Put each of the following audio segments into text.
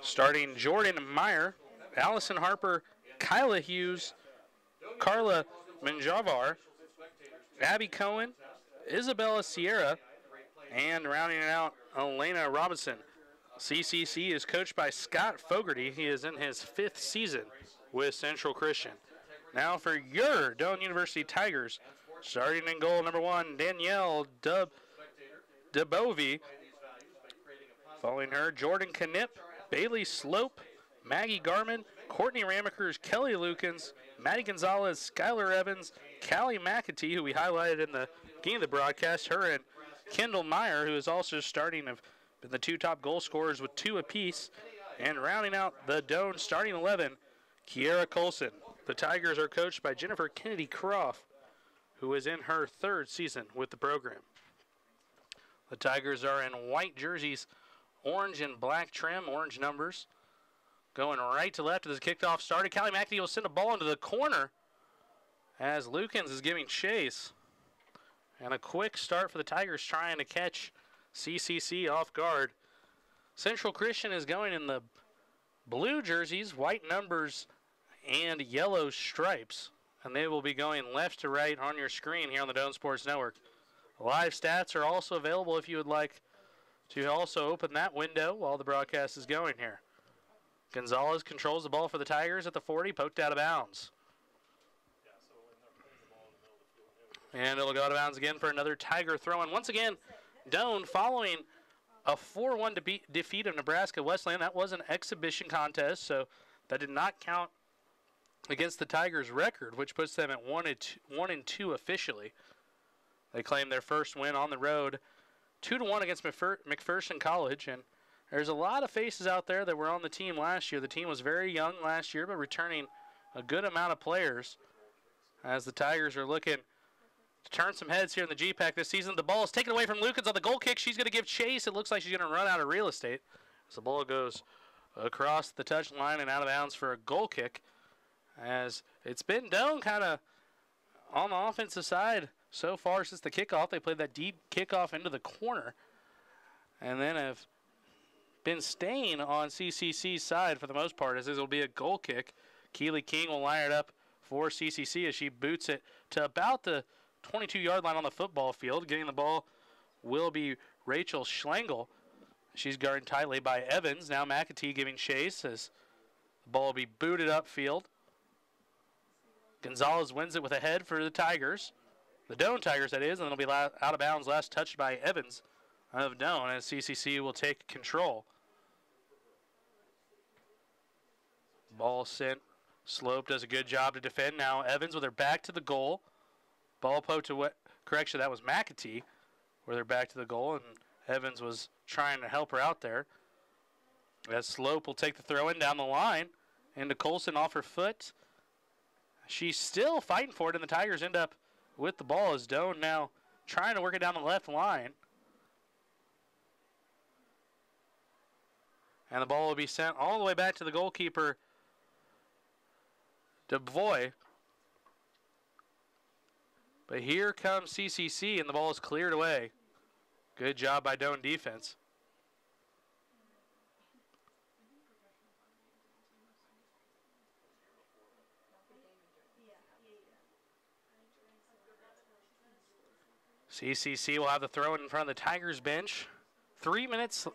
Starting Jordan Meyer, Allison Harper, Kyla Hughes, Carla Menjavar, Abby Cohen, Isabella Sierra, and rounding it out, Elena Robinson. CCC is coached by Scott Fogarty. He is in his 5th season with Central Christian. Now for your Doane University Tigers, starting in goal, number 1, Danielle DeBovie. Following her, Jordan Knipp, Bailey Slope, Maggie Garman, Courtney Ramakers, Kelly Lukens, Maddie Gonzalez, Skylar Evans, Callie McAtee, who we highlighted in the beginning of the broadcast, her and Kendall Meyer, who is also starting, have been the 2 top goal scorers with 2 apiece. And rounding out the Doane starting 11, Kiera Colson. The Tigers are coached by Jennifer Kennedy Croft, who is in her 3rd season with the program. The Tigers are in white jerseys, orange and black trim, orange numbers. Going right to left as the kickoff started. Callie McAtee will send a ball into the corner as Lukens is giving chase. And a quick start for the Tigers trying to catch CCC off guard. Central Christian is going in the blue jerseys, white numbers, and yellow stripes. And they will be going left to right on your screen here on the Doane Sports Network. Live stats are also available if you would like to also open that window while the broadcast is going here. Gonzalez controls the ball for the Tigers at the 40, poked out of bounds. And it'll go out of bounds again for another Tiger throw. And once again, Doane following a 4-1 defeat of Nebraska Wesleyan. That was an exhibition contest, so that did not count against the Tigers' record, which puts them at 1-2 officially. They claim their first win on the road, 2-1 against McPherson College. And there's a lot of faces out there that were on the team last year. The team was very young last year, but returning a good amount of players as the Tigers are looking to turn some heads here in the GPAC this season. The ball is taken away from Lukens on the goal kick. She's going to give chase. It looks like she's going to run out of real estate as the ball goes across the touchline and out of bounds for a goal kick. As it's been Doane kind of on the offensive side so far since the kickoff. They played that deep kickoff into the corner and then have been staying on CCC's side for the most part, as this will be a goal kick. Keely King will line it up for CCC as she boots it to about the 22-yard line on the football field. Getting the ball will be Rachel Schlegel. She's guarded tightly by Evans. Now McAtee giving chase as the ball will be booted upfield. Gonzalez wins it with a head for the Tigers. The Doane Tigers, that is, and it'll be out of bounds, last touched by Evans of Doane, as CCC will take control. Ball sent. Slope does a good job to defend. Now Evans with her back to the goal. Ball poked to what? Correction, that was McAtee with her back to the goal, and Evans was trying to help her out there. As Slope will take the throw in down the line into Colson off her foot. She's still fighting for it, and the Tigers end up with the ball as Doane now trying to work it down the left line. And the ball will be sent all the way back to the goalkeeper, DeBoy. But here comes CCC, and the ball is cleared away. Good job by Doane defense. CCC will have the throw in front of the Tigers bench. 3 minutes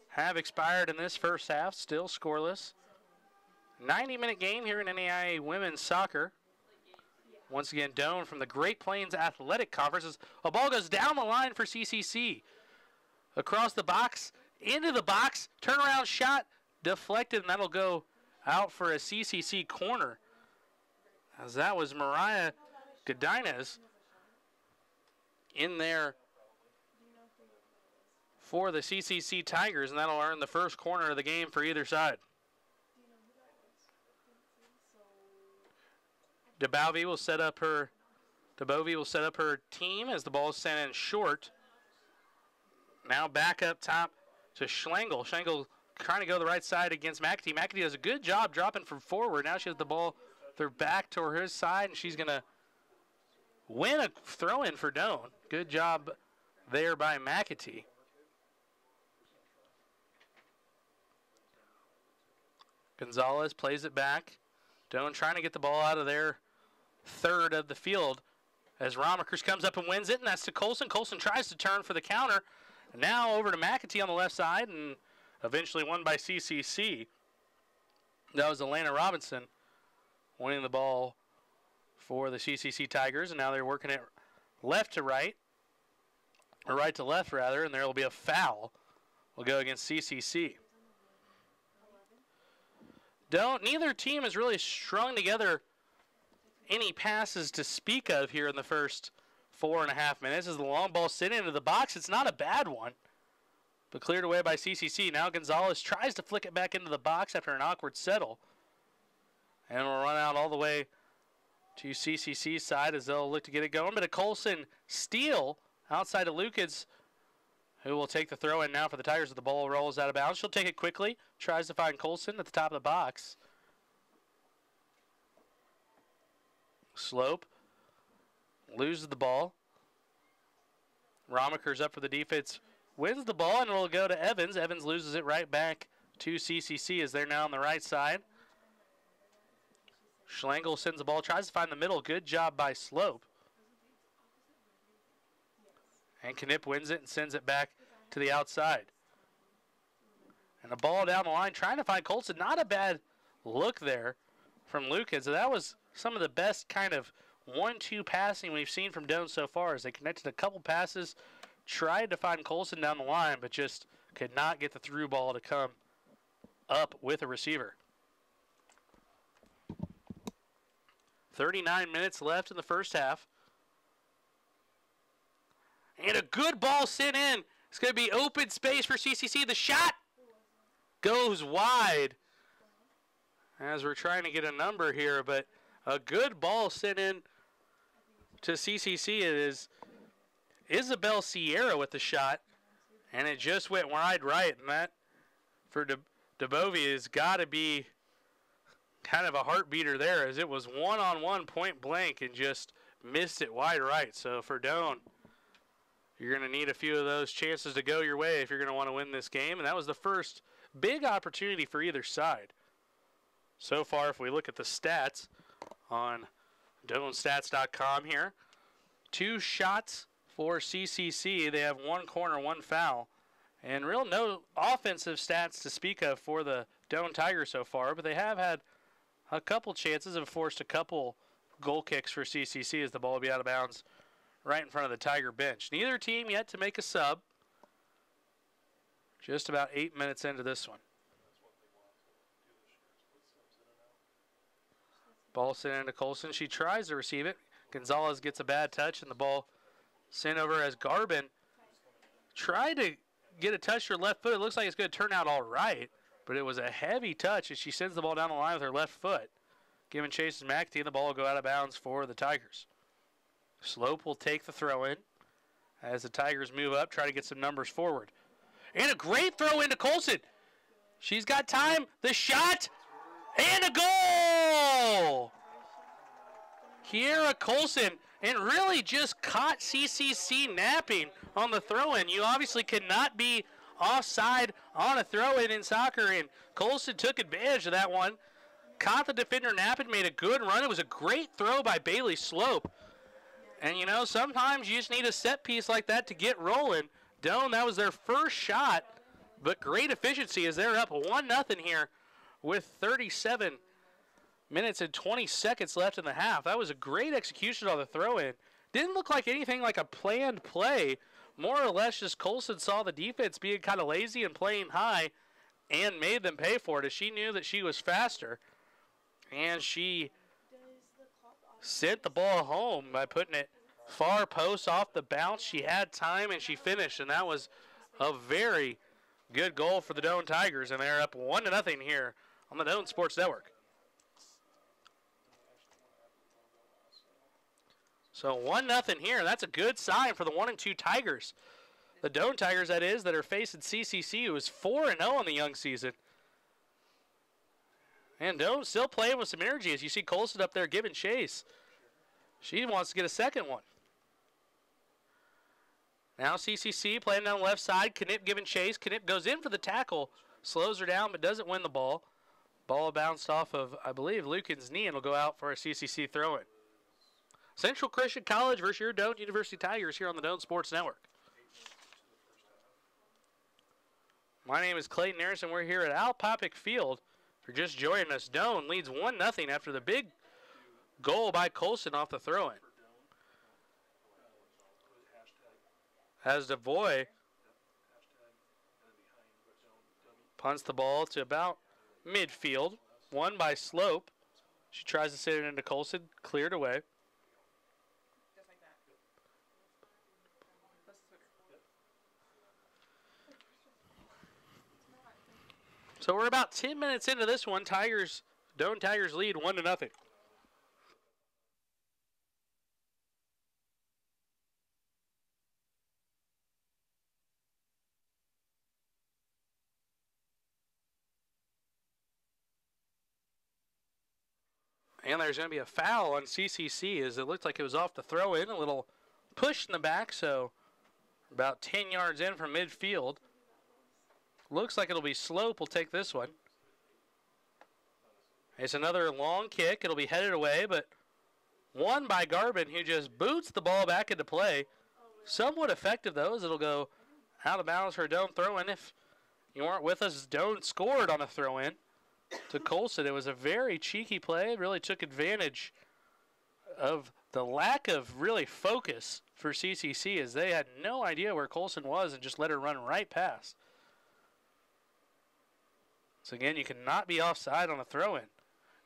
have expired in this first half, still scoreless. 90-minute game here in NAIA women's soccer. Once again, Doane from the Great Plains Athletic Conference. As a ball goes down the line for CCC. Across the box, into the box, turnaround shot, deflected, and that'll go out for a CCC corner. As that was Mariah Godinez in there for the CCC Tigers, and that'll earn the first corner of the game for either side. DeBovie will set up her team as the ball is sent in short. Now back up top to Schlegel. Schlegel trying to go the right side against McAtee. McAtee does a good job dropping from forward. Now she has the ball through back to his side, and she's going to win a throw-in for Doane. Good job there by McAtee. Gonzalez plays it back. Doane trying to get the ball out of their third of the field as Romakers comes up and wins it, and that's to Colson. Colson tries to turn for the counter. Now over to McAtee on the left side, and eventually won by CCC. That was Elena Robinson winning the ball for the CCC Tigers, and now they're working it left to right, or right to left rather, and there will be a foul. Will go against CCC. Neither team has really strung together any passes to speak of here in the first 4.5 minutes. As the long ball sent into the box, it's not a bad one, but cleared away by CCC. Now Gonzalez tries to flick it back into the box after an awkward settle, and will run out all the way to CCC's side as they'll look to get it going. But a Colson steal outside of Lukids, who will take the throw in now for the Tigers as the ball rolls out of bounds. She'll take it quickly, tries to find Colson at the top of the box. Slope loses the ball. Romakers up for the defense, wins the ball, and will go to Evans. Evans loses it right back to CCC as they're now on the right side. Schlengel sends the ball, tries to find the middle. Good job by Slope. And Knipp wins it and sends it back to the outside. And a ball down the line, trying to find Colson. Not a bad look there from Lukids. So that was some of the best kind of 1-2 passing we've seen from Doane so far, as they connected a couple passes, tried to find Colson down the line, but just could not get the through ball to come up with a receiver. 39 minutes left in the first half. And a good ball sent in. It's going to be open space for CCC. The shot goes wide as we're trying to get a number here, but a good ball sent in to CCC. It is Isabel Sierra with the shot, and it just went wide right, and that for DeBovie has got to be kind of a heartbeater there, as it was one-on-one point blank and just missed it wide right. So for Doane, you're going to need a few of those chances to go your way if you're going to want to win this game. And that was the first big opportunity for either side. So far, if we look at the stats on DoaneStats.com here, 2 shots for CCC. They have 1 corner, 1 foul. And no offensive stats to speak of for the Doane Tigers so far, but they have had a couple chances and forced a couple goal kicks for CCC as the ball will be out of bounds right in front of the Tiger bench. Neither team yet to make a sub. Just about 8 minutes into this one. Ball sent into Colson. She tries to receive it. Gonzalez gets a bad touch, and the ball sent over as Garbin tried to get a touch to her left foot. It looks like it's going to turn out all right, but it was a heavy touch as she sends the ball down the line with her left foot. Giving chase to McAtee, and the ball will go out of bounds for the Tigers. Slope will take the throw in as the Tigers move up, try to get some numbers forward. And a great throw into Colson. She's got time. The shot. And a goal! Kiera Colson, and really just caught CCC napping on the throw-in. You obviously cannot be offside on a throw-in in soccer, and Colson took advantage of that one. Caught the defender napping, made a good run. It was a great throw by Bailey Slope. And, sometimes you just need a set piece like that to get rolling. Doane, that was their first shot, but great efficiency as they're up 1-0 here with 37 minutes and 20 seconds left in the half. That was a great execution on the throw-in. Didn't look like anything like a planned play. More or less just Colson saw the defense being kind of lazy and playing high and made them pay for it, as she knew that she was faster. And she sent the ball home by putting it far post off the bounce. She had time and she finished, and that was a very good goal for the Doane Tigers, and they're up 1-0 here on the Doane Sports Network. So 1-0 here. That's a good sign for the 1-2 Tigers. The Doane Tigers, that is, that are facing CCC, who is 4-0 on the young season. And Doane still playing with some energy, as you see Colson up there giving chase. She wants to get a second one. Now CCC playing down the left side. Knipp giving chase. Knipp goes in for the tackle. Slows her down but doesn't win the ball. Ball bounced off of, I believe, Lucan's knee and will go out for a CCC throw-in. Central Christian College versus your Doane University Tigers here on the Doane Sports Network. My name is Clayton Harrison. We're here at Papik Field. If you're just joining us, Doane leads 1-0 after the big goal by Colson off the throw-in. As DeVoy punts the ball to about midfield, won by Slope. She tries to send it into Colson, cleared away. So we're about 10 minutes into this one. Doane Tigers lead 1-0. And there's going to be a foul on CCC as it looked like it was off the throw-in. A little push in the back, so about 10 yards in from midfield. Looks like it'll be Slope will take this one. It's another long kick. It'll be headed away, but won by Garbin, who just boots the ball back into play. Somewhat effective, though, as it'll go out of bounds for a Doane throw-in. If you weren't with us, Doane scored on a throw-in to Colson. It was a very cheeky play. It really took advantage of the lack of really focus for CCC as they had no idea where Colson was and just let her run right past. So again, you cannot be offside on a throw-in.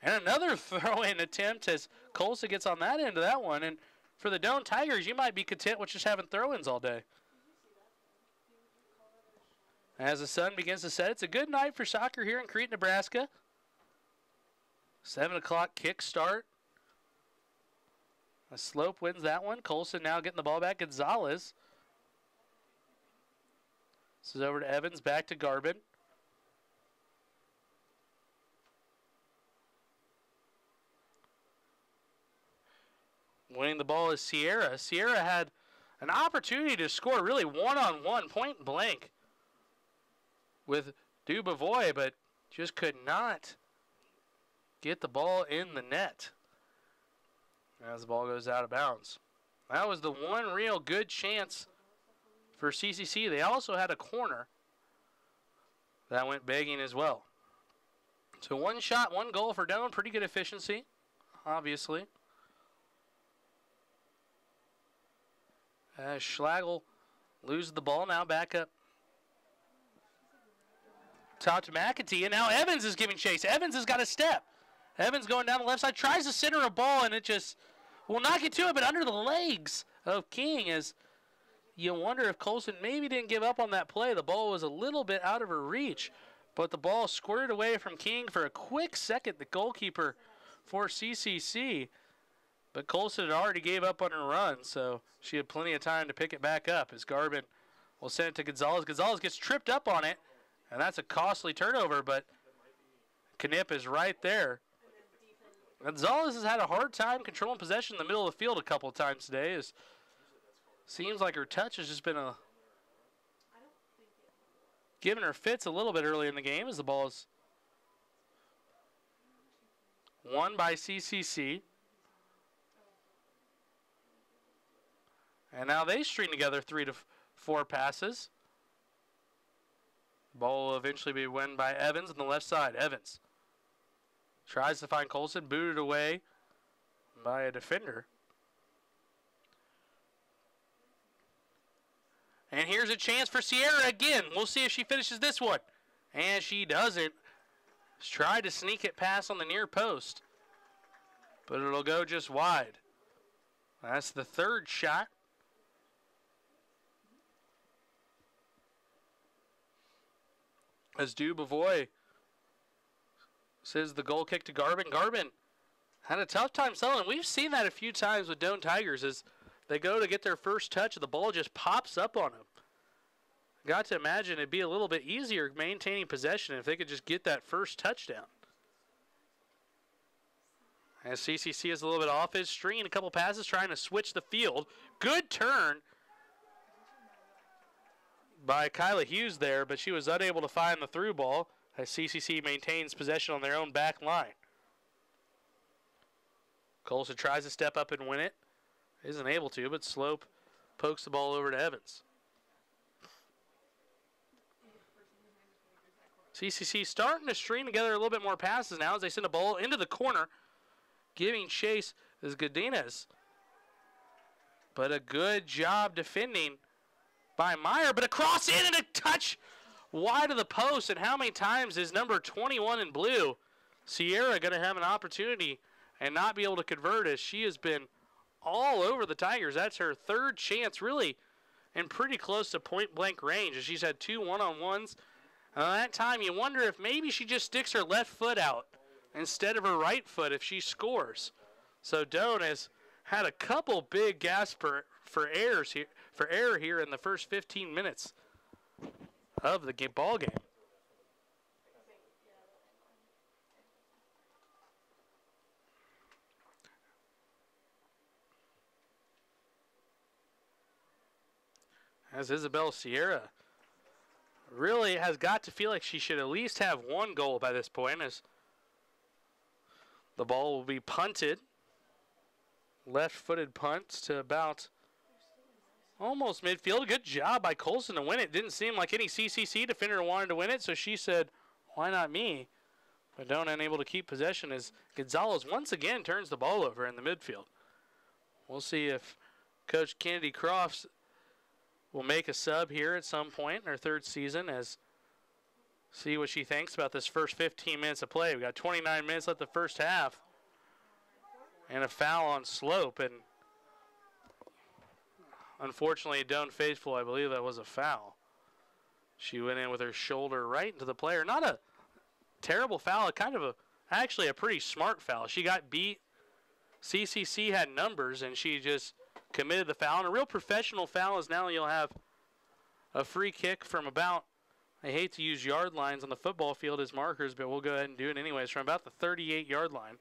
And another throw-in attempt as Colson gets on that end of that one. And for the Doane Tigers, you might be content with just having throw-ins all day. As the sun begins to set, it's a good night for soccer here in Crete, Nebraska. 7 o'clock kick start. A Slope wins that one. Colson now getting the ball back. Gonzalez. This is over to Evans, back to Garbin. Winning the ball is Sierra. Sierra had an opportunity to score really one-on-one, point blank with Dubovoy, but just could not get the ball in the net as the ball goes out of bounds. That was the one real good chance for CCC. They also had a corner that went begging as well. So one shot, one goal for Doane. Pretty good efficiency, obviously. As Schlagel loses the ball, now back up top to McAtee, and now Evans is giving chase. Evans has got a step. Evans going down the left side, tries to center a ball, and it just will not get to it, but under the legs of King, as you wonder if Colson maybe didn't give up on that play. The ball was a little bit out of her reach, but the ball squirted away from King for a quick second, the goalkeeper for CCC. But Colson had already gave up on her run, so she had plenty of time to pick it back up as Garbin will send it to Gonzalez. Gonzalez gets tripped up on it, and that's a costly turnover, but Knipp is right there. Gonzalez has had a hard time controlling possession in the middle of the field a couple of times today. It seems like her touch has just been giving her fits a little bit early in the game as the ball is won by CCC. And now they string together 3 to 4 passes. Ball will eventually be won by Evans on the left side. Evans tries to find Colson, booted away by a defender. And here's a chance for Sierra again. We'll see if she finishes this one. And she doesn't. She's tried to sneak it past on the near post, but it'll go just wide. That's the third shot. As Dubovoy says the goal kick to Garbin. Garbin had a tough time selling. We've seen that a few times with Doane Tigers as they go to get their first touch and the ball just pops up on them. Got to imagine it'd be a little bit easier maintaining possession if they could just get that first touchdown. As CCC is a little bit off his string, a couple passes trying to switch the field. Good turn by Kyla Hughes there, but she was unable to find the through ball. as CCC maintains possession on their own back line. Colson tries to step up and win it. Isn't able to, but Slope pokes the ball over to Evans. CCC starting to string together a little bit more passes now as they send a ball into the corner. Giving chase is Godinez. But a good job defending by Meyer, but a cross in and a touch wide of the post. And how many times is number 21 in blue, Sierra, going to have an opportunity and not be able to convert, as she has been all over the Tigers? That's her third chance, really, and pretty close to point-blank range, as she's had 2 one-on-ones. That time you wonder if maybe she just sticks her left foot out instead of her right foot if she scores. So Doane has had a couple big gasps for error here in the first 15 minutes of the ball game. As Isabel Sierra really has got to feel like she should at least have one goal by this point, as the ball will be punted. Left-footed punts to about almost midfield. Good job by Colson to win it. Didn't seem like any CCC defender wanted to win it, so she said, why not me? But Doane unable to keep possession as Gonzalez once again turns the ball over in the midfield. We'll see if Coach Kennedy Crofts will make a sub here at some point in her third season, as see what she thinks about this first 15 minutes of play. We got 29 minutes left the first half. And a foul on Slope, and unfortunately, Doane faithful, I believe that was a foul. She went in with her shoulder right into the player. Not a terrible foul, actually a pretty smart foul. She got beat. CCC had numbers, and she just committed the foul. And a real professional foul is now you'll have a free kick from about, I hate to use yard lines on the football field as markers, but we'll go ahead and do it anyways, from about the 38-yard line.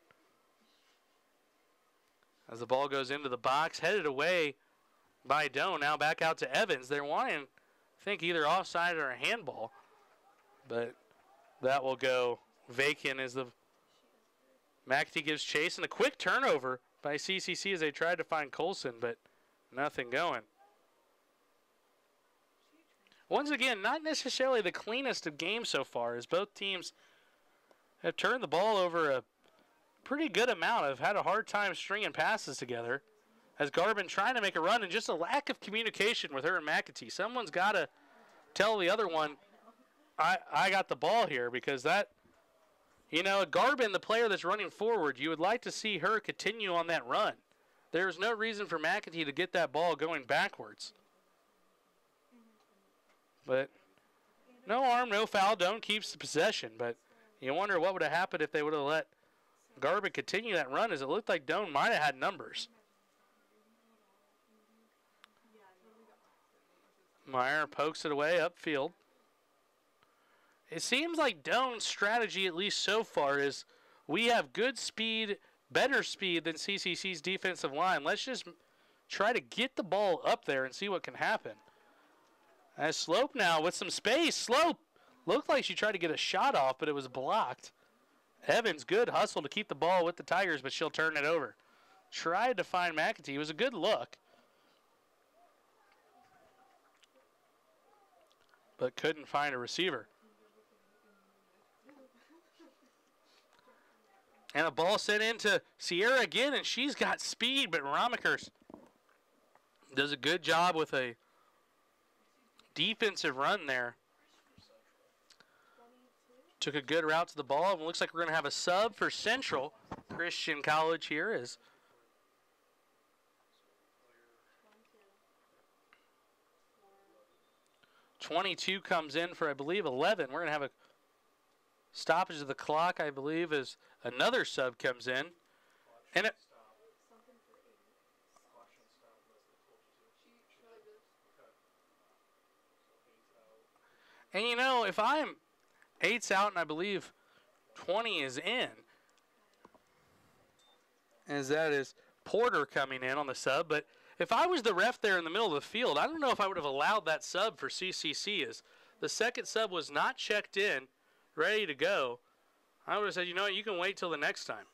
As the ball goes into the box, headed away by Doane. Now back out to Evans. They're wanting, I think, either offside or a handball. But that will go vacant as the McAtee gives chase. And a quick turnover by CCC as they tried to find Colson, but nothing going. Once again, not necessarily the cleanest of games so far, as both teams have turned the ball over a pretty good amount. Have had a hard time stringing passes together, as Garbin trying to make a run, and just a lack of communication with her and McAtee. Someone's got to tell the other one, I got the ball here, because that, Garbin, the player that's running forward, you would like to see her continue on that run. There's no reason for McAtee to get that ball going backwards. But no harm, no foul. Doane keeps the possession, but you wonder what would have happened if they would have let Garbin continue that run, as it looked like Doane might have had numbers. Meyer pokes it away upfield. It seems like Doane's strategy, at least so far, is we have good speed, better speed than CCC's defensive line. Let's just try to get the ball up there and see what can happen. As Slope now with some space. Slope looked like she tried to get a shot off, but it was blocked. Evans, good hustle to keep the ball with the Tigers, but she'll turn it over. Tried to find McAtee. It was a good look, but couldn't find a receiver. And a ball sent into Sierra again, and she's got speed, but Romikers does a good job with a defensive run there. Took a good route to the ball, and it looks like we're going to have a sub for Central Christian College here. As 22 comes in for, I believe, 11. We're going to have a stoppage of the clock, I believe, as another sub comes in. And if I'm 8's out and I believe 20 is in, as that is Porter coming in on the sub. But if I was the ref there in the middle of the field, I don't know if I would have allowed that sub for CCC, as the second sub was not checked in ready to go, I would have said, you know what, you can wait till the next time.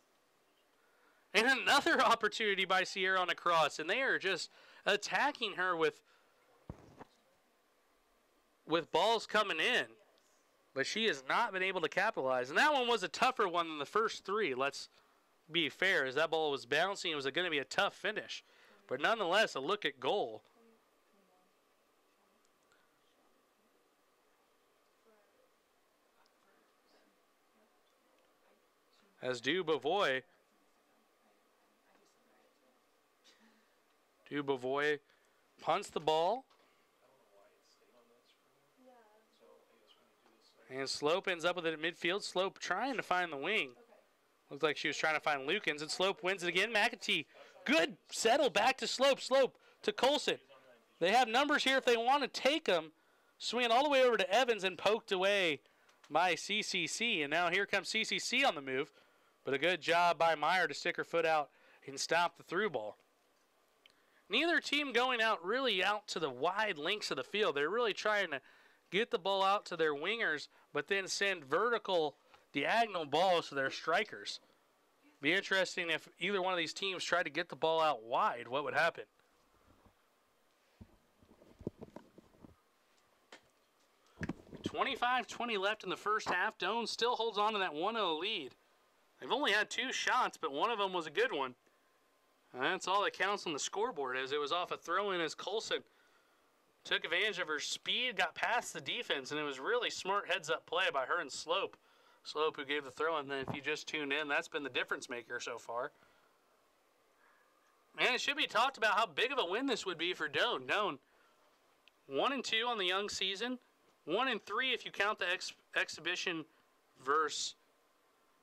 And another opportunity by Sierra on a cross, and they are just attacking her with balls coming in. But she has not been able to capitalize. And that one was a tougher one than the first three, let's be fair. As that ball was bouncing, it was going to be a tough finish. But nonetheless, a look at goal. As Dubovoy punts the ball. And Slope ends up with it at midfield. Slope trying to find the wing. Looks like she was trying to find Lukens, and Slope wins it again. McAtee, good settle back to Slope. Slope to Colson. They have numbers here if they want to take them. Swinging all the way over to Evans and poked away by CCC. And now here comes CCC on the move. But a good job by Meyer to stick her foot out and stop the through ball. Neither team going out really out to the wide lengths of the field. They're really trying to get the ball out to their wingers, but then send vertical, diagonal balls to their strikers. Be interesting if either one of these teams tried to get the ball out wide, what would happen? .25-20 left in the first half. Doane still holds on to that 1-0 lead. They've only had 2 shots, but one of them was a good one. And that's all that counts on the scoreboard, as it was off a throw-in as Colson took advantage of her speed, got past the defense, and it was really smart heads-up play by her and Slope. Slope who gave the throw, and then if you just tuned in, that's been the difference maker so far. And it should be talked about how big of a win this would be for Doane. Doane 1-2 on the young season, 1-3 if you count the exhibition versus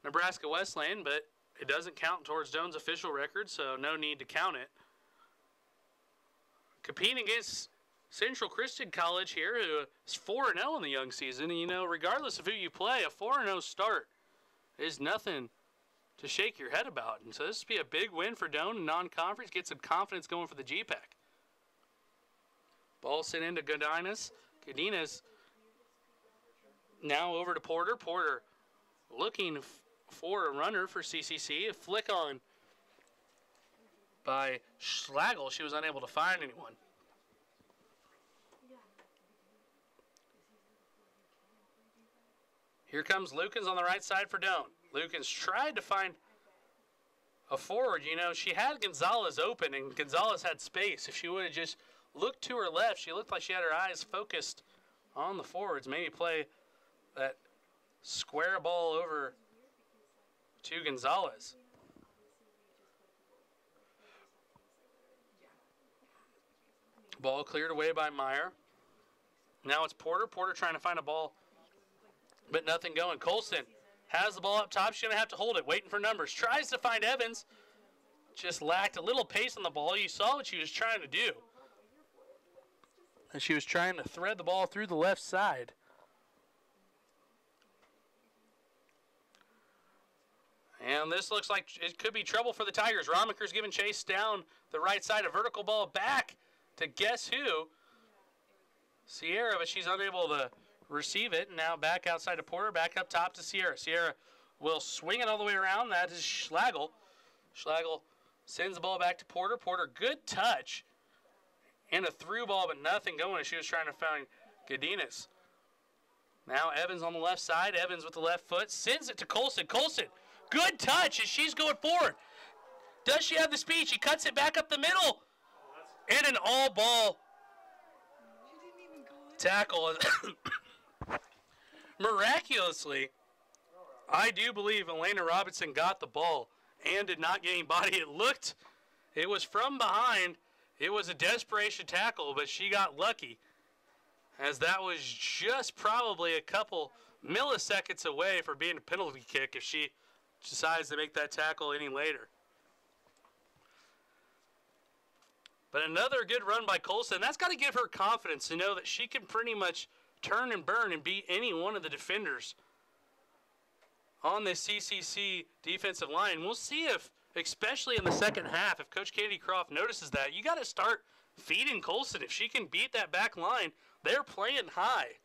Nebraska Wesleyan, but it doesn't count towards Doane's official record, so no need to count it. Competing against Central Christian College here, who is 4-0 in the young season. And, you know, regardless of who you play, a 4-0 start is nothing to shake your head about. And so this would be a big win for Doane in non-conference, get some confidence going for the GPAC. Ball sent into Godinez. Godinez now over to Porter. Porter looking for a runner for CCC. A flick on by Schlagel. She was unable to find anyone. Here comes Lukens on the right side for Doane. Lukens tried to find a forward. You know, she had Gonzalez open, and Gonzalez had space. If she would have just looked to her left, she looked like she had her eyes focused on the forwards. Maybe play that square ball over to Gonzalez. Ball cleared away by Meyer. Now it's Porter. Porter trying to find a ball, but nothing going. Colson has the ball up top. She's going to have to hold it, waiting for numbers. Tries to find Evans. Just lacked a little pace on the ball. You saw what she was trying to do. And she was trying to thread the ball through the left side. And this looks like it could be trouble for the Tigers. Romiker's giving chase down the right side. A vertical ball back to guess who? Sierra, but she's unable to receive it. And now back outside to Porter, back up top to Sierra. Sierra will swing it all the way around. That is Schlagel. Schlagel sends the ball back to Porter. Porter, good touch. And a through ball, but nothing going as she was trying to find Godinez. Now Evans on the left side. Evans with the left foot. Sends it to Colson. Colson, good touch as she's going forward. Does she have the speed? She cuts it back up the middle. And an all-ball tackle. Miraculously, I do believe Elena Robinson got the ball and did not get any body. It was from behind. It was a desperation tackle, but she got lucky, as that was just probably a couple milliseconds away for being a penalty kick if she decides to make that tackle any later. But another good run by Colson. That's got to give her confidence to know that she can pretty much turn and burn and beat any one of the defenders on this CCC defensive line. We'll see if, especially in the second half, if Coach Kennedy Croft notices that, you got to start feeding Colson. If she can beat that back line, they're playing high.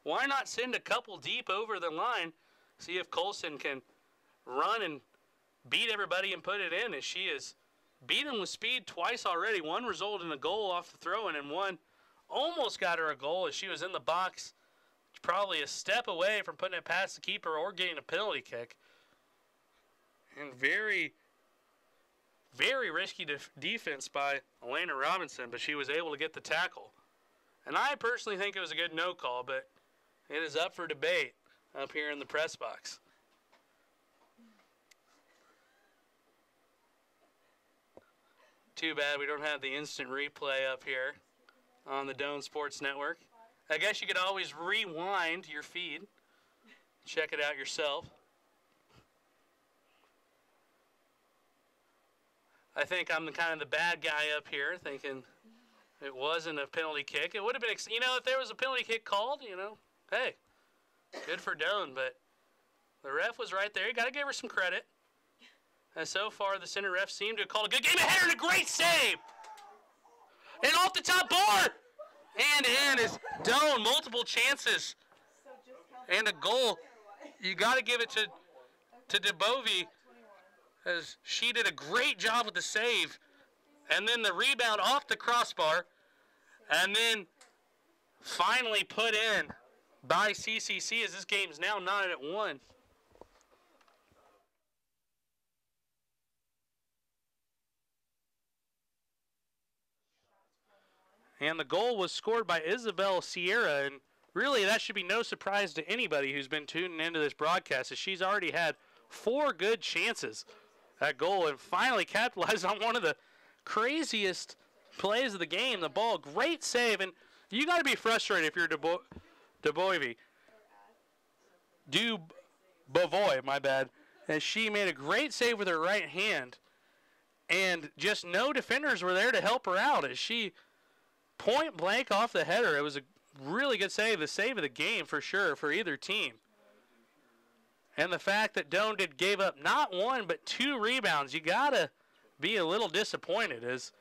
why not send a couple deep over the line, see if Colson can run and beat everybody and put it in, as she has beaten with speed twice already. One resulted in a goal off the throw-in, and one almost got her a goal as she was in the box, probably a step away from putting it past the keeper or getting a penalty kick. And very, very risky defense by Elena Robinson, but she was able to get the tackle. And I personally think it was a good no call, but it is up for debate up here in the press box. Too bad we don't have the instant replay up here on the Doane Sports Network. I guess you could always rewind your feed. Check it out yourself. I think I'm kind of the bad guy up here, thinking it wasn't a penalty kick. It would have been, if there was a penalty kick called, hey, good for Doane. But the ref was right there. You got to give her some credit. And so far, the center ref seemed to have called a good game. A header and a great save. And off the top bar. And in is Doane. Multiple chances. And a goal. You got to give it to DeBovie, as she did a great job with the save. And then the rebound off the crossbar. And then finally put in by CCC, as this game's now 9-1. And the goal was scored by Isabel Sierra, and really that should be no surprise to anybody who's been tuning into this broadcast, as she's already had 4 good chances at goal and finally capitalized on one of the craziest plays of the game. The ball, great save, and you got to be frustrated if you're DeBovie. Beauvois, my bad. And she made a great save with her right hand, and just no defenders were there to help her out as she point blank off the header. It was a really good save, the save of the game for sure for either team. And the fact that Doane gave up not 1 but 2 rebounds, you got to be a little disappointed, as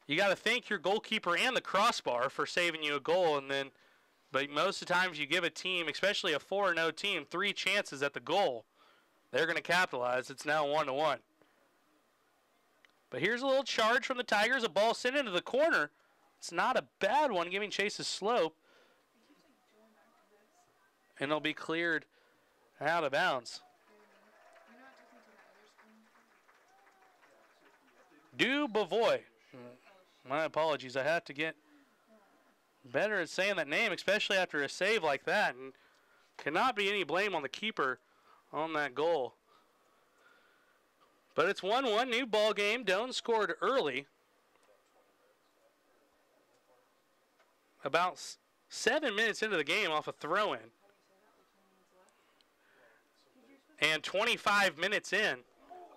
you got to thank your goalkeeper and the crossbar for saving you a goal. But most of the times you give a team, especially a 4-0 team, 3 chances at the goal, they're going to capitalize. It's now 1-1. But here's a little charge from the Tigers. A ball sent into the corner. It's not a bad one, giving Chase a slope. And it'll be cleared out of bounds. Beauvois. My apologies. I have to get better at saying that name, especially after a save like that. And cannot be any blame on the keeper on that goal. But it's 1-1, new ball game. Doane scored early. About 7 minutes into the game off a throw-in. And 25 minutes in.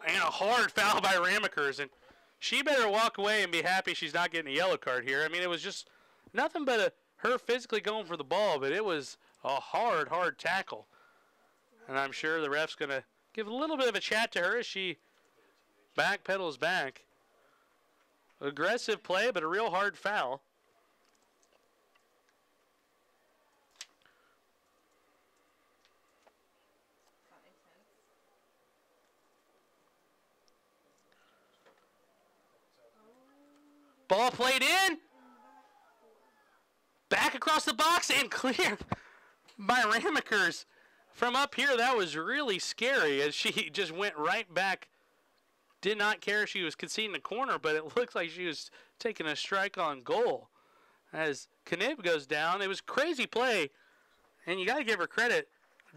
And a hard foul by Ramakers. And she better walk away and be happy she's not getting a yellow card here. I mean, it was just nothing but her physically going for the ball, but it was a hard, hard tackle. And I'm sure the ref's going to give a little bit of a chat to her as she backpedals back. Aggressive play, but a real hard foul. Ball played in. Back across the box and cleared by Ramakers. From up here, that was really scary as she just went right back. Did not care if she was conceding the corner, but it looked like she was taking a strike on goal. As Knib goes down, it was a crazy play, and you got to give her credit.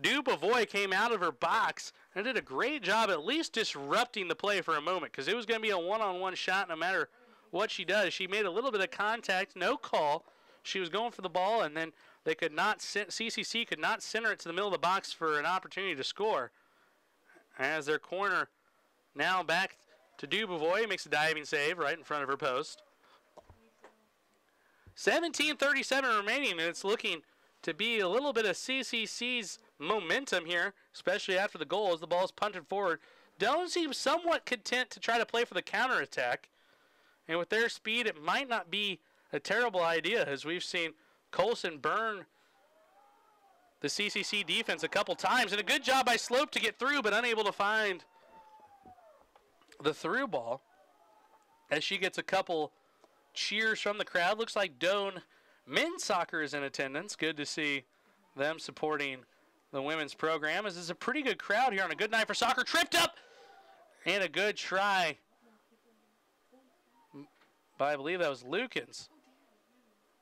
Beauvois came out of her box and did a great job at least disrupting the play for a moment, because it was going to be a one-on-one shot no matter what she does. She made a little bit of contact, no call. She was going for the ball, and then they could not CCC could not center it to the middle of the box for an opportunity to score. As their corner now back to Beauvois, makes a diving save right in front of her post. 17:37 remaining, and it's looking to be a little bit of CCC's momentum here, especially after the goal as the ball is punted forward. Doane seems somewhat content to try to play for the counterattack. And with their speed, it might not be a terrible idea, as we've seen Colson burn the CCC defense a couple times. And a good job by Slope to get through, but unable to find the through ball as she gets a couple cheers from the crowd. Looks like Doane men's soccer is in attendance. Good to see them supporting the women's program. This is a pretty good crowd here on a good night for soccer. Tripped up, and a good try by, I believe that was Lukens.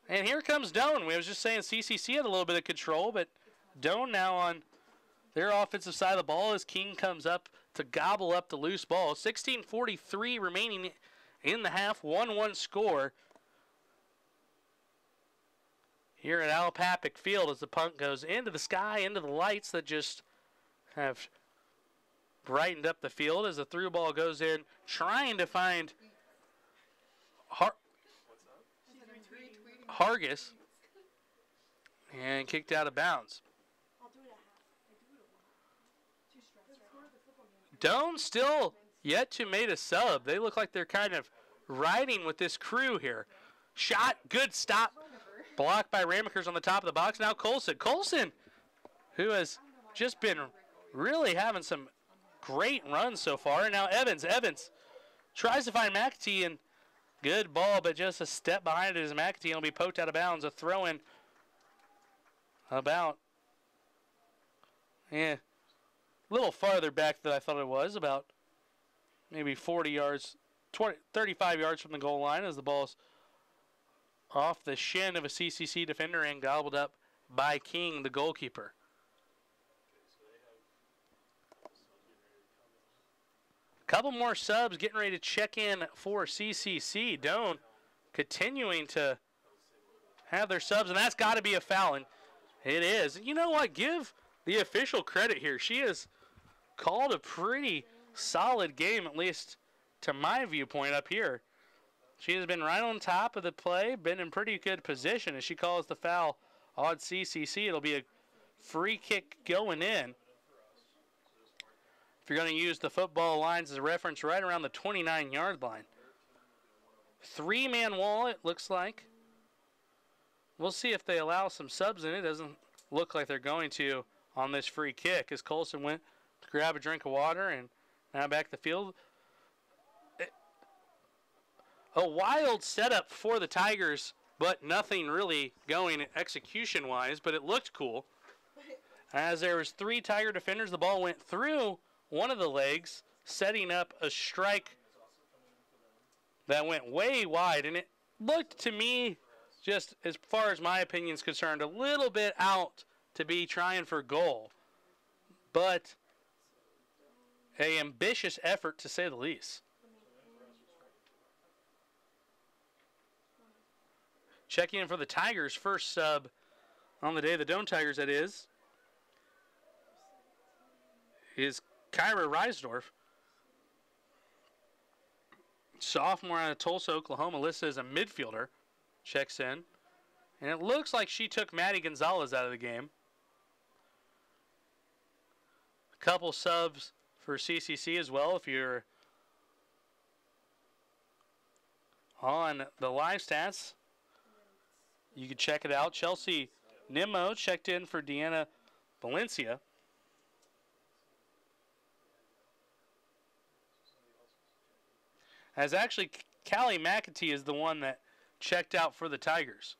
And here comes Doane. We was just saying CCC had a little bit of control, but Doane now on their offensive side of the ball as King comes up to gobble up the loose ball. 16:43 remaining in the half, 1-1 score here at Papik Field as the punt goes into the sky, into the lights that just have brightened up the field as the through ball goes in, trying to find Hargis, and kicked out of bounds. Doane still yet to make a sub. They look like they're kind of riding with this crew here. Shot, good stop. Blocked by Ramakers on the top of the box. Now Colson. Colson, who has just been really having some great runs so far. And now Evans. Evans tries to find McAtee, and good ball, but just a step behind it as McAtee will be poked out of bounds. A throw in about, a little farther back than I thought it was, about maybe 40 yards, 35 yards from the goal line as the ball's off the shin of a CCC defender and gobbled up by King, the goalkeeper. Couple more subs getting ready to check in for CCC. Doane continuing to have their subs, and that's got to be a foul, and it is. You know what? Give the official credit here. She has called a pretty solid game, at least to my viewpoint up here. She has been right on top of the play, been in pretty good position as she calls the foul on CCC. It'll be a free kick going in. If you're going to use the football lines as a reference, right around the 29-yard line. Three-man wall, it looks like. We'll see if they allow some subs in. It doesn't look like they're going to on this free kick as Colson went to grab a drink of water and now back to the field. A wild setup for the Tigers, but nothing really going execution-wise, but it looked cool. As there was 3 Tiger defenders, the ball went through one of the legs, setting up a strike that went way wide, and it looked to me, just as far as my opinion is concerned, a little bit out to be trying for goal, but an ambitious effort to say the least. Checking in for the Tigers, first sub on the day, the Doane Tigers that is Kyra Reisdorf. Sophomore out of Tulsa, Oklahoma, listed as a midfielder. Checks in. And it looks like she took Maddie Gonzalez out of the game. A couple subs for CCC as well if you're on the live stats. You can check it out. Chelsea Nimmo checked in for Deanna Valencia. As actually, Callie McAtee is the one that checked out for the Tigers.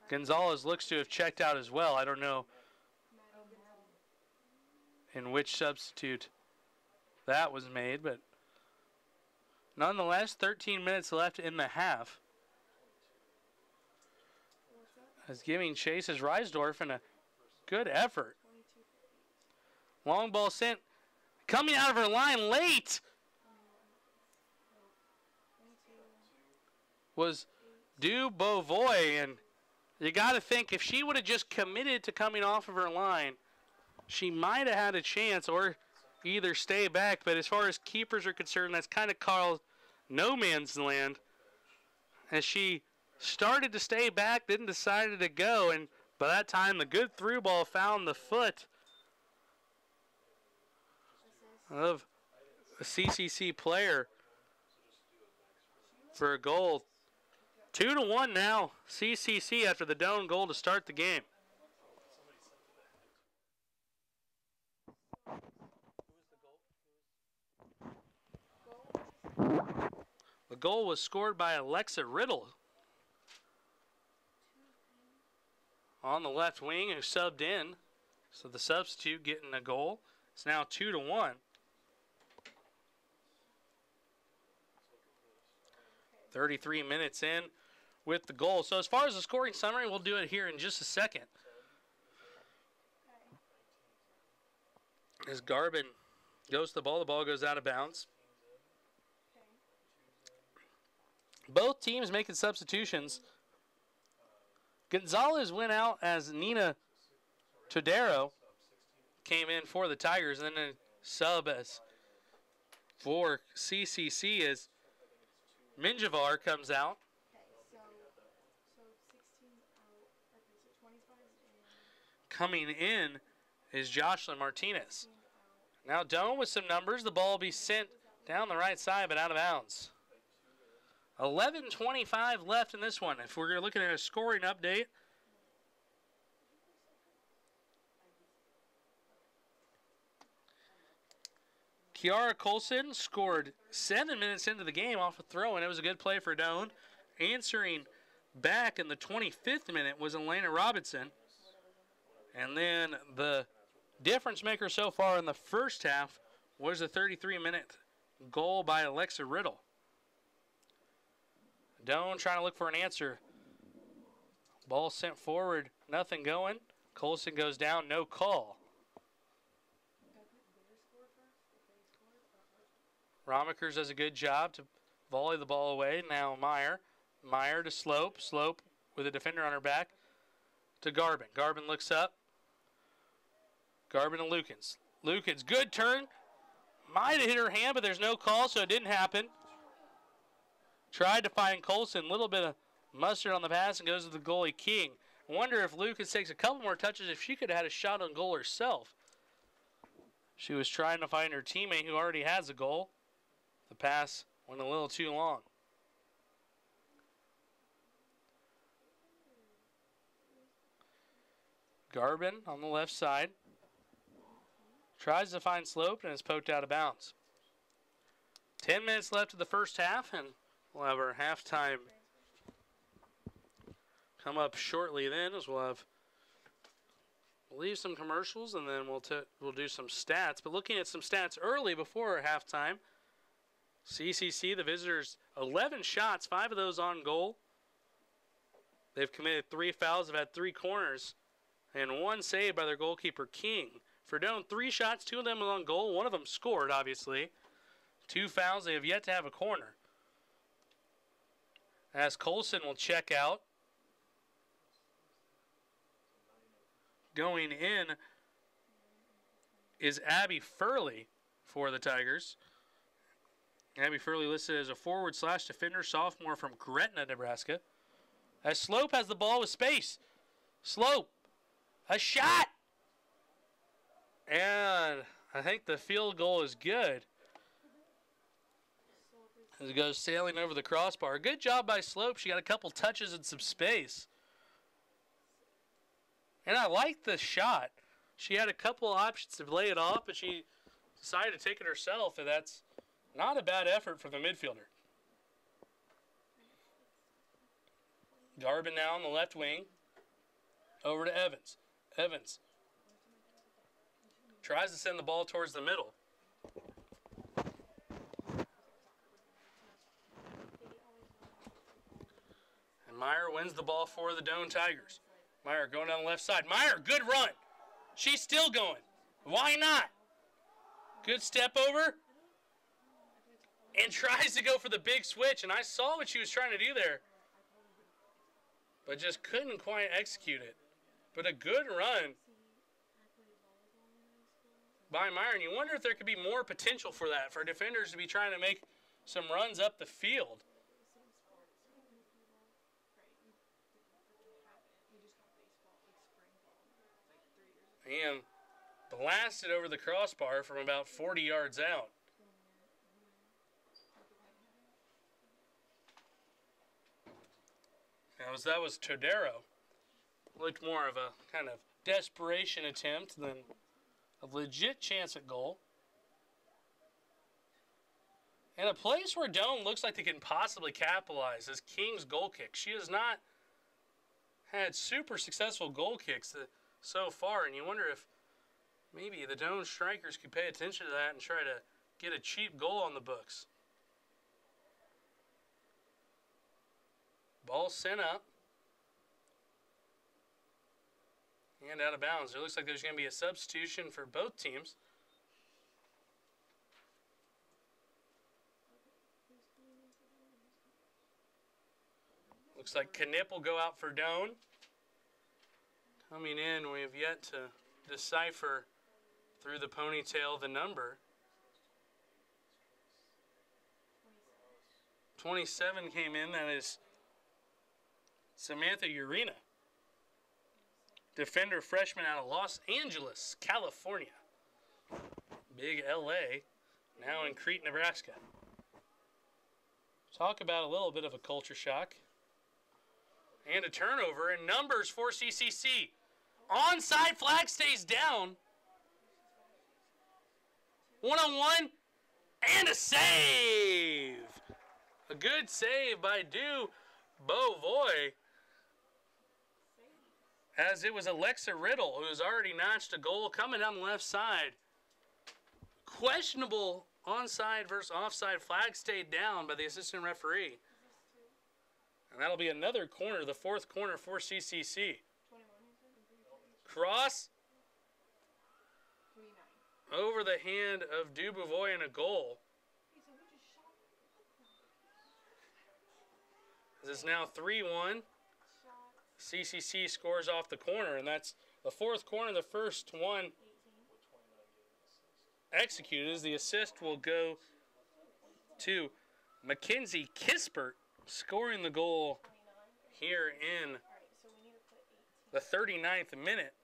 Gonzalez looks to have checked out as well. I don't know in which substitute that was made, but nonetheless, 13 minutes left in the half. As giving chase is Reisdorf, and a good effort. Long ball sent, coming out of her line late was Du Beauvois, and you got to think if she would have just committed to coming off of her line, she might have had a chance or either stay back. But as far as keepers are concerned, that's kind of called no man's land. As she started to stay back, then decided to go, and by that time the good through ball found the foot of a CCC player for a goal. 2-1 now, CCC after the Doane goal to start the game. The goal was scored by Alexa Riddle on the left wing, who subbed in. So the substitute getting a goal. It's now 2-1. 33 minutes in with the goal. So as far as the scoring summary, we'll do it here in just a second. As Garbin goes to the ball goes out of bounds. Both teams making substitutions. Gonzalez went out as Nina Todaro came in for the Tigers, and then a sub as for CCC as Minjavar comes out. Coming in is Jocelyn Martinez. Now Doane with some numbers. The ball will be sent down the right side, but out of bounds. 11:25 left in this one. If we're looking at a scoring update, Kiara Colson scored 7 minutes into the game off a throw, and it was a good play for Doane. Answering back in the 25th minute was Elena Robinson. And then the difference maker so far in the first half was a 33-minute goal by Alexa Riddle. Doane trying to look for an answer. Ball sent forward, nothing going. Colson goes down, no call. Romakers does a good job to volley the ball away. Now Meyer. Meyer to Slope. Slope with a defender on her back to Garbin. Garbin looks up. Garbin to Lukens. Lukens, good turn. Might have hit her hand, but there's no call, so it didn't happen. Tried to find Colson. Little bit of mustard on the pass and goes to the goalie King. Wonder if Lukens takes a couple more touches, if she could have had a shot on goal herself. She was trying to find her teammate who already has a goal. The pass went a little too long. Garbin on the left side. Tries to find Slope and is poked out of bounds. 10 minutes left of the first half, and we'll have our halftime come up shortly then, as we'll leave some commercials, and then we'll do some stats. But looking at some stats early before our halftime, CCC, the visitors, 11 shots, 5 of those on goal. They've committed 3 fouls, have had 3 corners, and 1 save by their goalkeeper, King. For Doane, 3 shots, 2 of them on goal. 1 of them scored, obviously. 2 fouls, they have yet to have a corner. As Colson will check out. Going in is Abby Furley for the Tigers. Abby Furley listed as a forward/defender, sophomore from Gretna, Nebraska. As Slope has the ball with space. Slope, a shot! And I think the field goal is good. As it goes sailing over the crossbar. Good job by Slope. She got a couple touches and some space. And I like the shot. She had a couple options to lay it off, but she decided to take it herself, and that's not a bad effort from the midfielder. Garbin now on the left wing. Over to Evans. Evans tries to send the ball towards the middle. And Meyer wins the ball for the Doane Tigers. Meyer going down the left side. Meyer, good run. She's still going. Why not? Good step over. And tries to go for the big switch. And I saw what she was trying to do there, but just couldn't quite execute it. But a good run by Meyer. And you wonder if there could be more potential for that, for defenders to be trying to make some runs up the field. And blasted over the crossbar from about 40 yards out. That was Todero. Looked more of a kind of desperation attempt than a legit chance at goal. And a place where Doane looks like they can possibly capitalize is King's goal kick. She has not had super successful goal kicks so far, and you wonder if maybe the Doane strikers could pay attention to that and try to get a cheap goal on the books. Ball sent up. And out of bounds. It looks like there's going to be a substitution for both teams. Looks like Knipp will go out for Doane. Coming in, we have yet to decipher through the ponytail the number. 27 came in. That is Samantha Urena. Defender freshman out of Los Angeles, California. Big LA, now in Crete, Nebraska. Talk about a little bit of a culture shock. And a turnover, and numbers for CCC. Onside flag stays down. 1-on-1, and a save. A good save by Du Beauvois. As it was Alexa Riddle, who has already notched a goal coming down the left side. Questionable onside versus offside flag stayed down by the assistant referee. And that'll be another corner, the fourth corner for CCC. Cross over the hand of Du Beauvois and a goal. This is now 3-1. CCC scores off the corner, and that's the fourth corner. The first one executed as the assist will go to Mackenzie Kispert, scoring the goal here in the 39th minute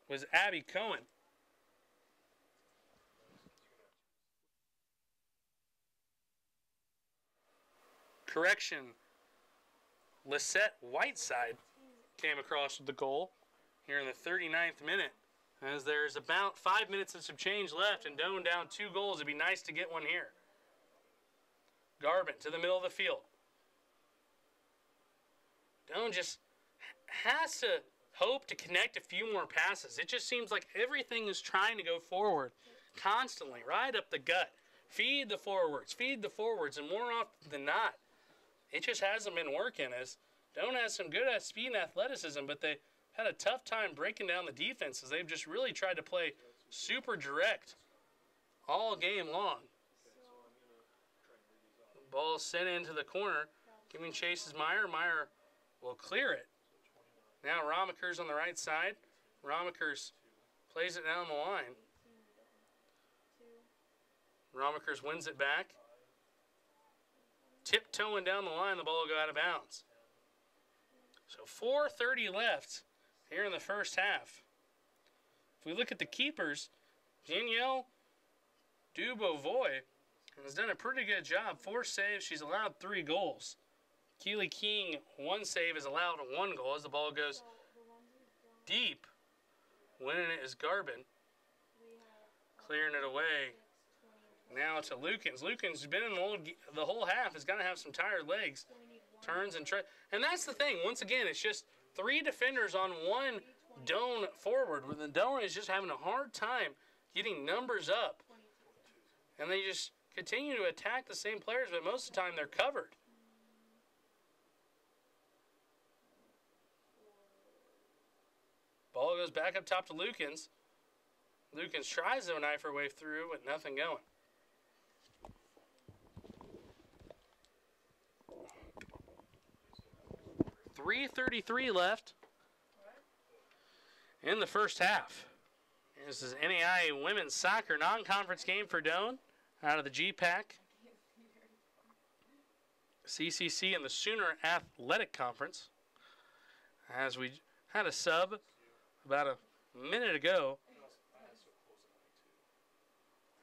was Abby Cohen. Correction, Lisette Whiteside came across with the goal here in the 39th minute. As there's about 5 minutes and some change left and Doane down 2 goals. It'd be nice to get one here. Garbin to the middle of the field. Doane just has to hope to connect a few more passes. It just seems like everything is trying to go forward constantly, right up the gut. Feed the forwards, and more often than not, it just hasn't been working. As Doane has some good speed and athleticism, but they had a tough time breaking down the defenses. They've just really tried to play super direct all game long. Ball sent into the corner. Giving chase is Meyer. Meyer will clear it. Now Romakers on the right side. Romakers plays it down the line. Romakers wins it back. Tiptoeing down the line, the ball will go out of bounds. So 4:30 left here in the first half. If we look at the keepers, Danielle Du Beauvois has done a pretty good job. 4 saves, she's allowed 3 goals. Keely King, 1 save, has allowed 1 goal as the ball goes deep. Winning it is Garbin. Clearing it away. Now to Lukens. Lukens has been in the whole half. Is going to have some tired legs. Turns and tries. And that's the thing. Once again, it's just 3 defenders on 1 Doane forward. Where the Doane is just having a hard time getting numbers up. And they just continue to attack the same players, but most of the time they're covered. Ball goes back up top to Lukens. Lukens tries to knife her way through, but nothing going. .333 left in the first half. This is NAI women's soccer non-conference game for Doane out of the GPAC. CCC and the Sooner Athletic Conference. As we had a sub about a minute ago,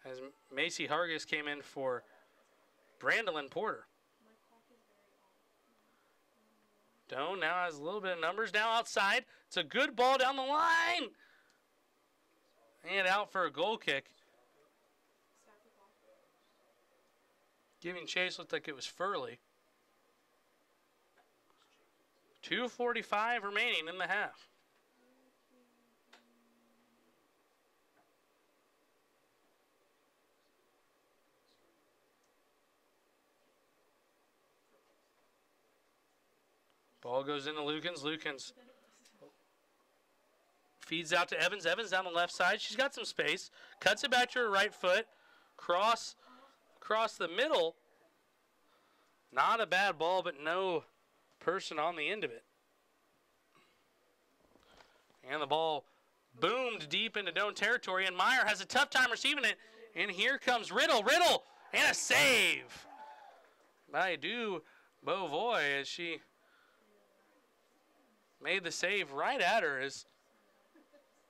as Macy Hargis came in for Brandolyn Porter. Doane now has a little bit of numbers now outside. It's a good ball down the line. And out for a goal kick. Giving chase looked like it was Fuhrer. 2:45 remaining in the half. Ball goes into Lukens. Lukens feeds out to Evans. Evans down the left side. She's got some space. Cuts it back to her right foot. Cross the middle. Not a bad ball, but no person on the end of it. And the ball boomed deep into Doane territory, and Meyer has a tough time receiving it. And here comes Riddle. Riddle, and a save by Doane Beauvois as she made the save right at her. Is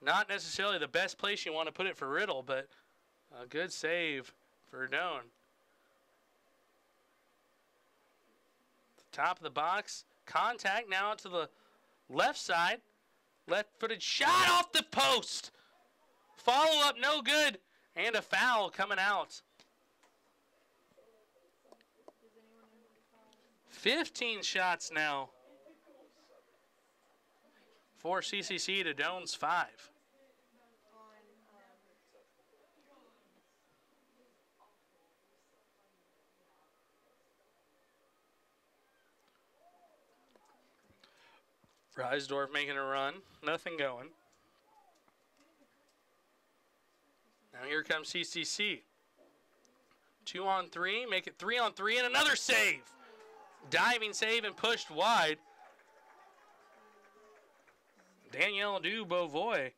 not necessarily the best place you want to put it for Riddle, but a good save for Doane. Top of the box. Contact now to the left side. Left-footed shot off the post. Follow-up, no good. And a foul coming out. 15 shots now for CCC to Doane's 5. Reisdorf making a run. Nothing going. Now here comes CCC. 2-on-3. Make it 3-on-3 and another save. Diving save and pushed wide. Danielle Doane Beauvois.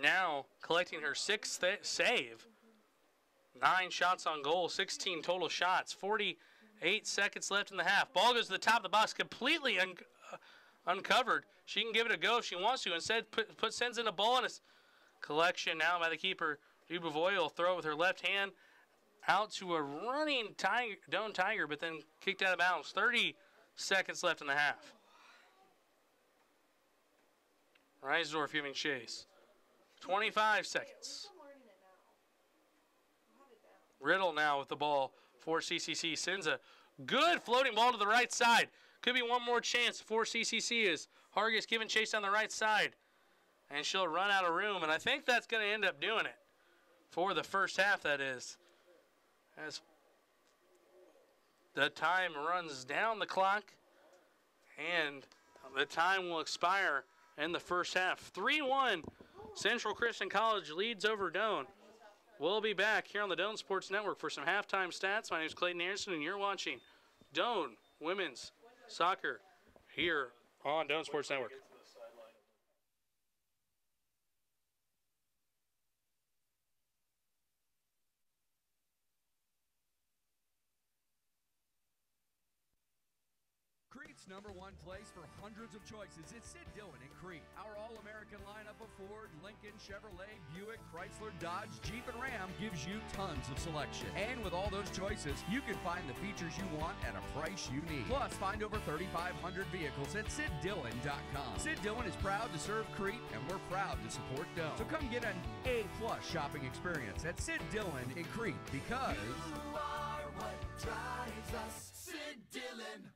Now collecting her 6th save. 9 shots on goal. 16 total shots. 48 seconds left in the half. Ball goes to the top of the box, completely uncovered. She can give it a go if she wants to. Instead, sends in a ball and a collection now by the keeper. Doane Beauvois will throw it with her left hand out to a running Doane Tiger, but then kicked out of bounds. 30 seconds left in the half. Reisdorf giving chase. 25 seconds. Riddle now with the ball for CCC. Sends a good floating ball to the right side. Could be one more chance for CCC as Hargis giving chase on the right side. And she'll run out of room. And I think that's going to end up doing it. For the first half, that is. As the time runs down the clock. And the time will expire in the first half. 3-1. Central Christian College leads over Doane. We'll be back here on the Doane Sports Network for some halftime stats. My name is Clayton Anderson, and you're watching Doane Women's Soccer here on Doane Sports Network. Crete's #1 place for hundreds of choices is Sid Dillon in Crete. Our all-American lineup of Ford, Lincoln, Chevrolet, Buick, Chrysler, Dodge, Jeep, and Ram gives you tons of selection. And with all those choices, you can find the features you want at a price you need. Plus, find over 3,500 vehicles at SidDillon.com. Sid Dillon is proud to serve Crete, and we're proud to support Doane. So come get an A+ shopping experience at Sid Dillon in Crete, because you are what drives us. Sid Dillon.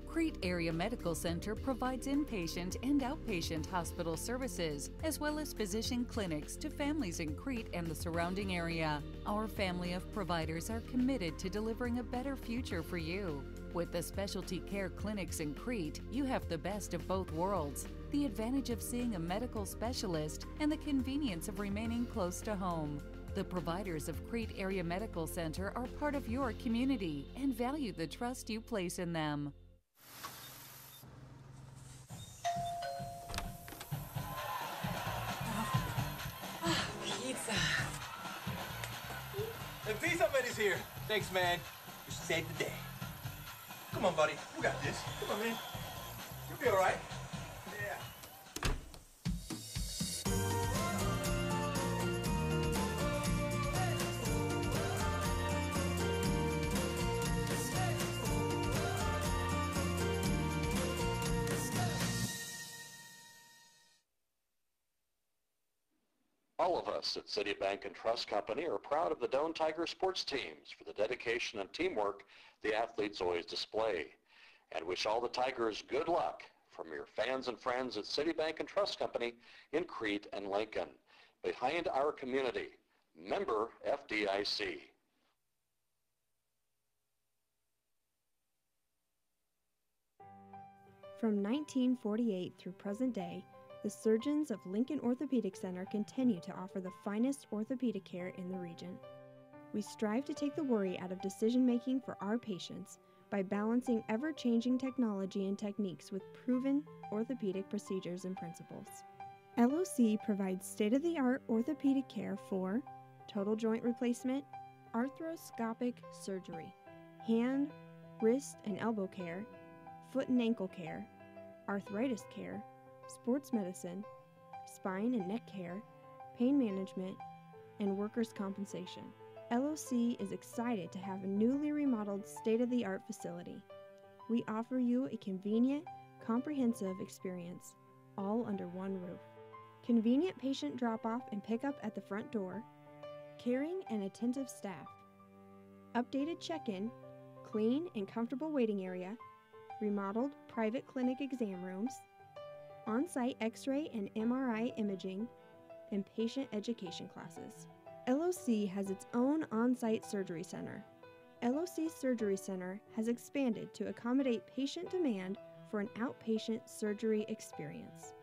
Crete Area Medical Center provides inpatient and outpatient hospital services, as well as physician clinics to families in Crete and the surrounding area. Our family of providers are committed to delivering a better future for you. With the specialty care clinics in Crete, you have the best of both worlds: the advantage of seeing a medical specialist and the convenience of remaining close to home. The providers of Crete Area Medical Center are part of your community and value the trust you place in them. Pizza. The pizza buddy's here. Thanks, man. You saved the day. Come on, buddy. We got this. Come on, man. You'll be all right. Yeah. All of us at City Bank and Trust Company are proud of the Doane Tiger sports teams for the dedication and teamwork the athletes always display, and wish all the Tigers good luck from your fans and friends at City Bank and Trust Company in Crete and Lincoln. Behind our community, member FDIC. From 1948 through present day, the surgeons of Lincoln Orthopedic Center continue to offer the finest orthopedic care in the region. We strive to take the worry out of decision-making for our patients by balancing ever-changing technology and techniques with proven orthopedic procedures and principles. LOC provides state-of-the-art orthopedic care for total joint replacement, arthroscopic surgery, hand, wrist, and elbow care, foot and ankle care, arthritis care, sports medicine, spine and neck care, pain management, and workers' compensation. LOC is excited to have a newly remodeled state-of-the-art facility. We offer you a convenient, comprehensive experience, all under one roof. Convenient patient drop-off and pickup at the front door, caring and attentive staff, updated check-in, clean and comfortable waiting area, remodeled private clinic exam rooms, on-site X-ray and MRI imaging, and patient education classes. LOC has its own on-site surgery center. LOC Surgery Center has expanded to accommodate patient demand for an outpatient surgery experience.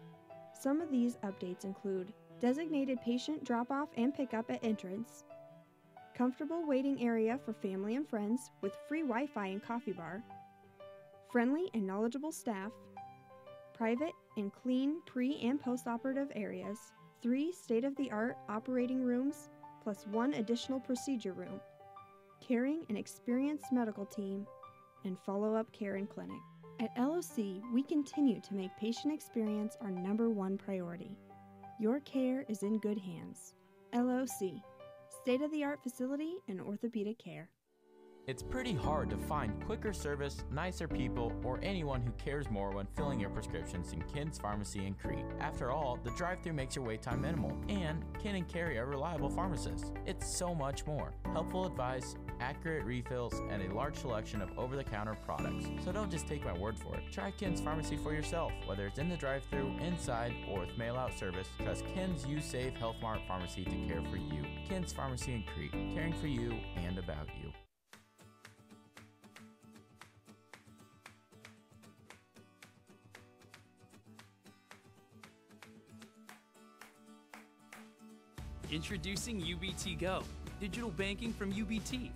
Some of these updates include designated patient drop-off and pickup at entrance, comfortable waiting area for family and friends with free Wi-Fi and coffee bar, friendly and knowledgeable staff, private and clean pre- and post-operative areas, 3 state-of-the-art operating rooms, plus 1 additional procedure room, caring and experienced medical team, and follow-up care and clinic. At LOC, we continue to make patient experience our #1 priority. Your care is in good hands. LOC, state-of-the-art facility and orthopedic care. It's pretty hard to find quicker service, nicer people, or anyone who cares more when filling your prescriptions in Kin's Pharmacy in Crete. After all, the drive-thru makes your wait time minimal, and Kin and Carrie are reliable pharmacists. It's so much more. Helpful advice, accurate refills, and a large selection of over-the-counter products. So don't just take my word for it. Try Kin's Pharmacy for yourself, whether it's in the drive-thru, inside, or with mail-out service. Trust Kin's U-Save Health Mart Pharmacy to care for you. Kin's Pharmacy in Crete, caring for you and about you. Introducing UBT Go, digital banking from UBT.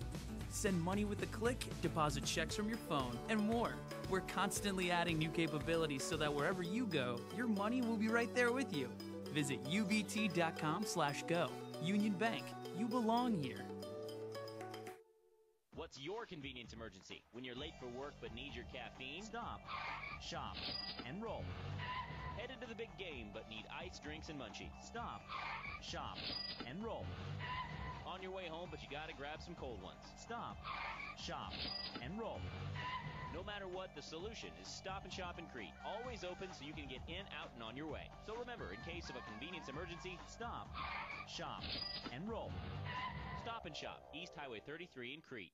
Send money with a click, deposit checks from your phone, and more. We're constantly adding new capabilities so that wherever you go, your money will be right there with you. Visit ubt.com/go. Union Bank, you belong here. What's your convenience emergency? When you're late for work but need your caffeine? Stop, shop, and roll. Headed to the big game but need ice, drinks, and munchies? Stop, shop, and roll. On your way home but you gotta grab some cold ones? Stop, shop, and roll. No matter what, the solution is Stop and Shop in Crete. Always open so you can get in, out, and on your way. So remember, in case of a convenience emergency, stop, shop, and roll. Stop and Shop, East Highway 33 in Crete.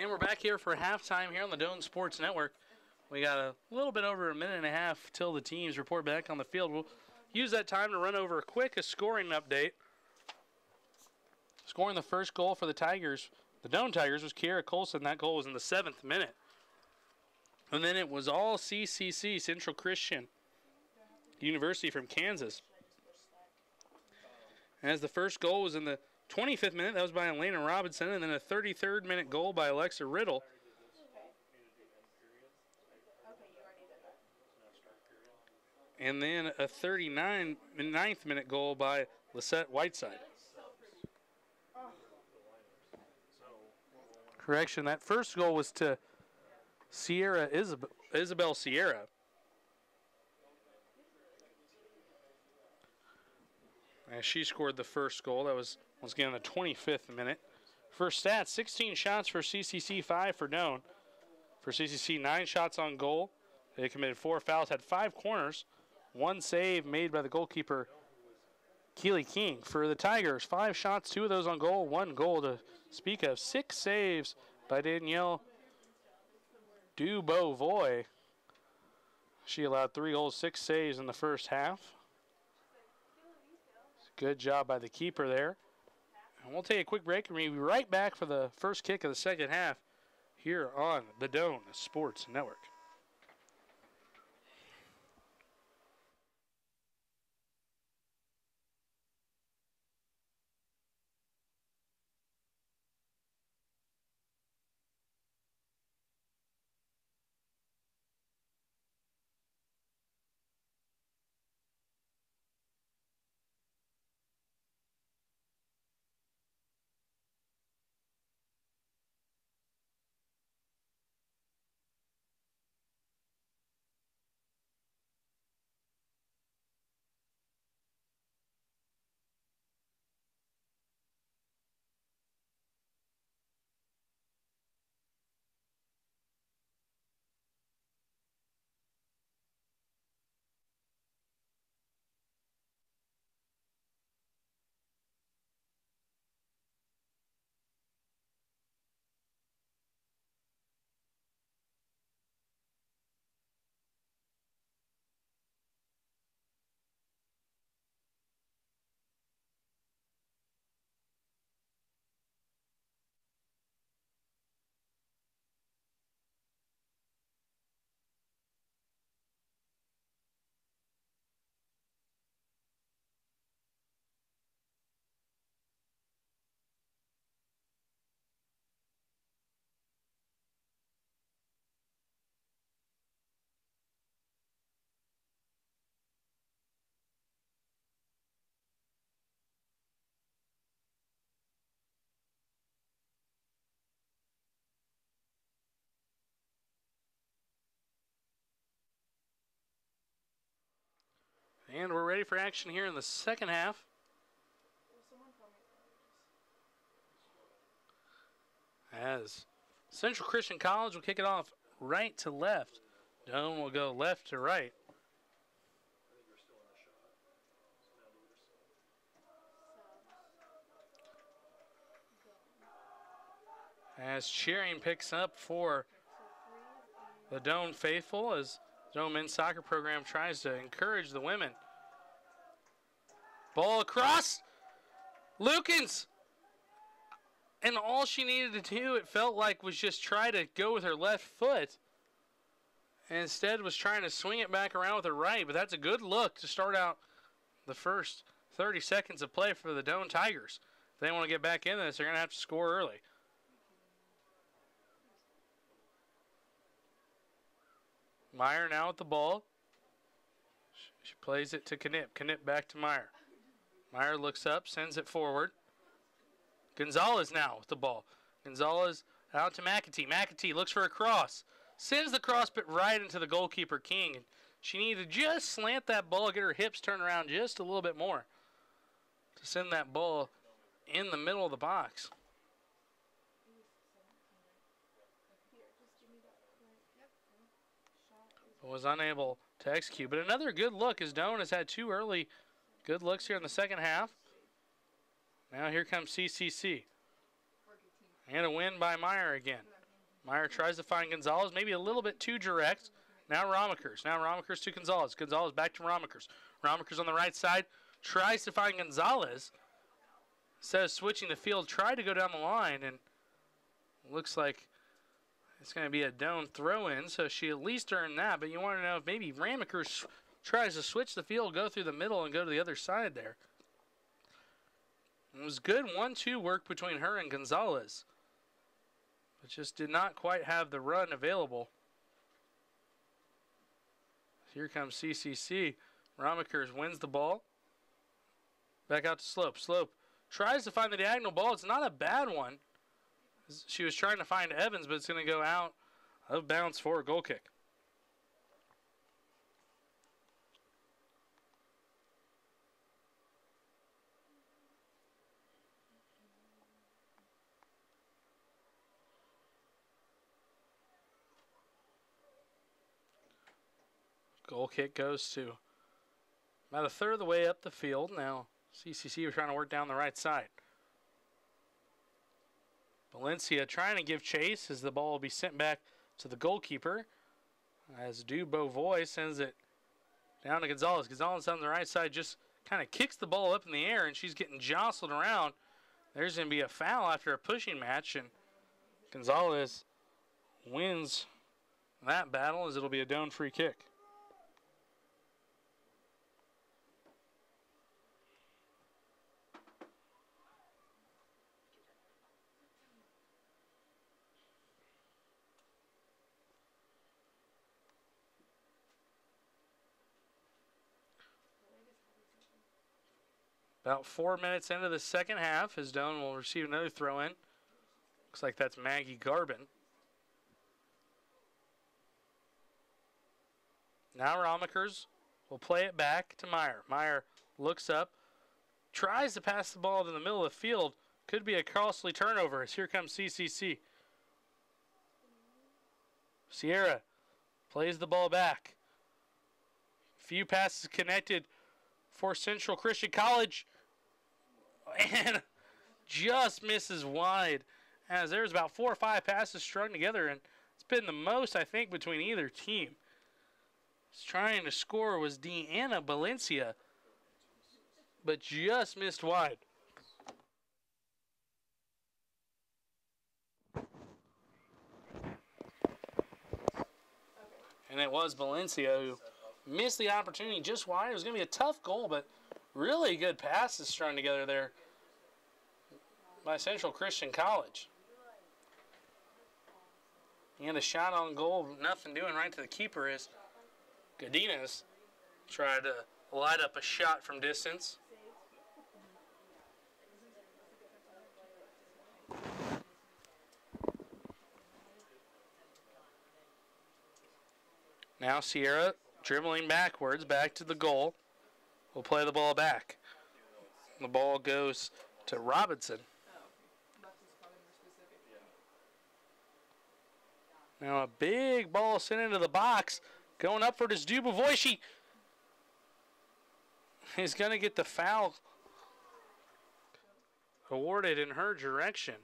And we're back here for halftime here on the Doane Sports Network. We got a little bit over a minute and a half till the teams report back on the field. We'll use that time to run over a scoring update. Scoring the first goal for the Tigers, the Doane Tigers, was Kiera Colson. That goal was in the 7th minute. And then it was all CCC, Central Christian University from Kansas. As the first goal was in the 25th minute, that was by Elena Robinson, and then a 33rd minute goal by Alexa Riddle. And then a 39th minute goal by Lisette Whiteside. Correction, that first goal was to Sierra Isabel Sierra. As she scored the first goal. That was, once again, in the 25th minute. First stats, 16 shots for CCC, 5 for Doane. For CCC, 9 shots on goal. They committed 4 fouls, had 5 corners. 1 save made by the goalkeeper, Keely King. For the Tigers, 5 shots, 2 of those on goal, 1 goal to speak of. 6 saves by Danielle Dubovoy. She allowed 3 goals, 6 saves in the first half. Good job by the keeper there. And we'll take a quick break and we'll be right back for the first kick of the second half here on the Doane Sports Network. And we're ready for action here in the second half. As Central Christian College will kick it off right to left. Doane will go left to right. As cheering picks up for the Doane faithful as the Doane men's soccer program tries to encourage the women. Ball across. Lukens. And all she needed to do, it felt like, was just try to go with her left foot. And instead was trying to swing it back around with her right. But that's a good look to start out the first 30 seconds of play for the Doane Tigers. If they want to get back in this, they're going to have to score early. Meyer now with the ball. She plays it to Knipp. Knipp back to Meyer. Meyer looks up, sends it forward. Gonzalez now with the ball. Gonzalez out to McAtee. McAtee looks for a cross. Sends the cross but right into the goalkeeper, King. And she needed to just slant that ball, get her hips turned around just a little bit more to send that ball in the middle of the box. Was unable to execute. But another good look as Doane has had 2 early good looks here in the second half. Now here comes CCC. And a win by Meyer again. Meyer tries to find Gonzalez, maybe a little bit too direct. Now Romakers. Now Romakers to Gonzalez. Gonzalez back to Romakers. Romakers on the right side. Tries to find Gonzalez. Instead of switching the field, tried to go down the line, and looks like it's going to be a Doane throw-in, so she at least earned that. But you want to know if maybe Romakers tries to switch the field, go through the middle, and go to the other side there. It was good 1-2 work between her and Gonzalez. But just did not quite have the run available. Here comes CCC. Romakers wins the ball. Back out to Slope. Slope tries to find the diagonal ball. It's not a bad one. She was trying to find Evans, but it's going to go out of bounds for a goal kick. Goal kick goes to about a third of the way up the field. Now CCC was trying to work down the right side. Valencia trying to give chase as the ball will be sent back to the goalkeeper. As Dubovoy sends it down to Gonzalez. Gonzalez on the right side just kind of kicks the ball up in the air, and she's getting jostled around. There's going to be a foul after a pushing match, and Gonzalez wins that battle as it'll be a Doane free kick. About 4 minutes into the second half, as Doane will receive another throw-in. Looks like that's Maggie Garbin. Now Romakers will play it back to Meyer. Meyer looks up, tries to pass the ball to the middle of the field. Could be a costly turnover as here comes CCC. Sierra plays the ball back. Few passes connected for Central Christian College. And just misses wide, as there's about 4 or 5 passes strung together, and it's been the most, I think, between either team. Trying to score was Deanna Valencia, but just missed wide. And it was Valencia who missed the opportunity just wide. It was going to be a tough goal, but really good passes strung together there by Central Christian College. And a shot on goal, nothing doing right to the keeper as Godinez tried to light up a shot from distance. Now Sierra dribbling backwards, back to the goal. Will play the ball back. The ball goes to Robinson. Now a big ball sent into the box. Going up for this Dubovoy. She is going to get the foul awarded in her direction.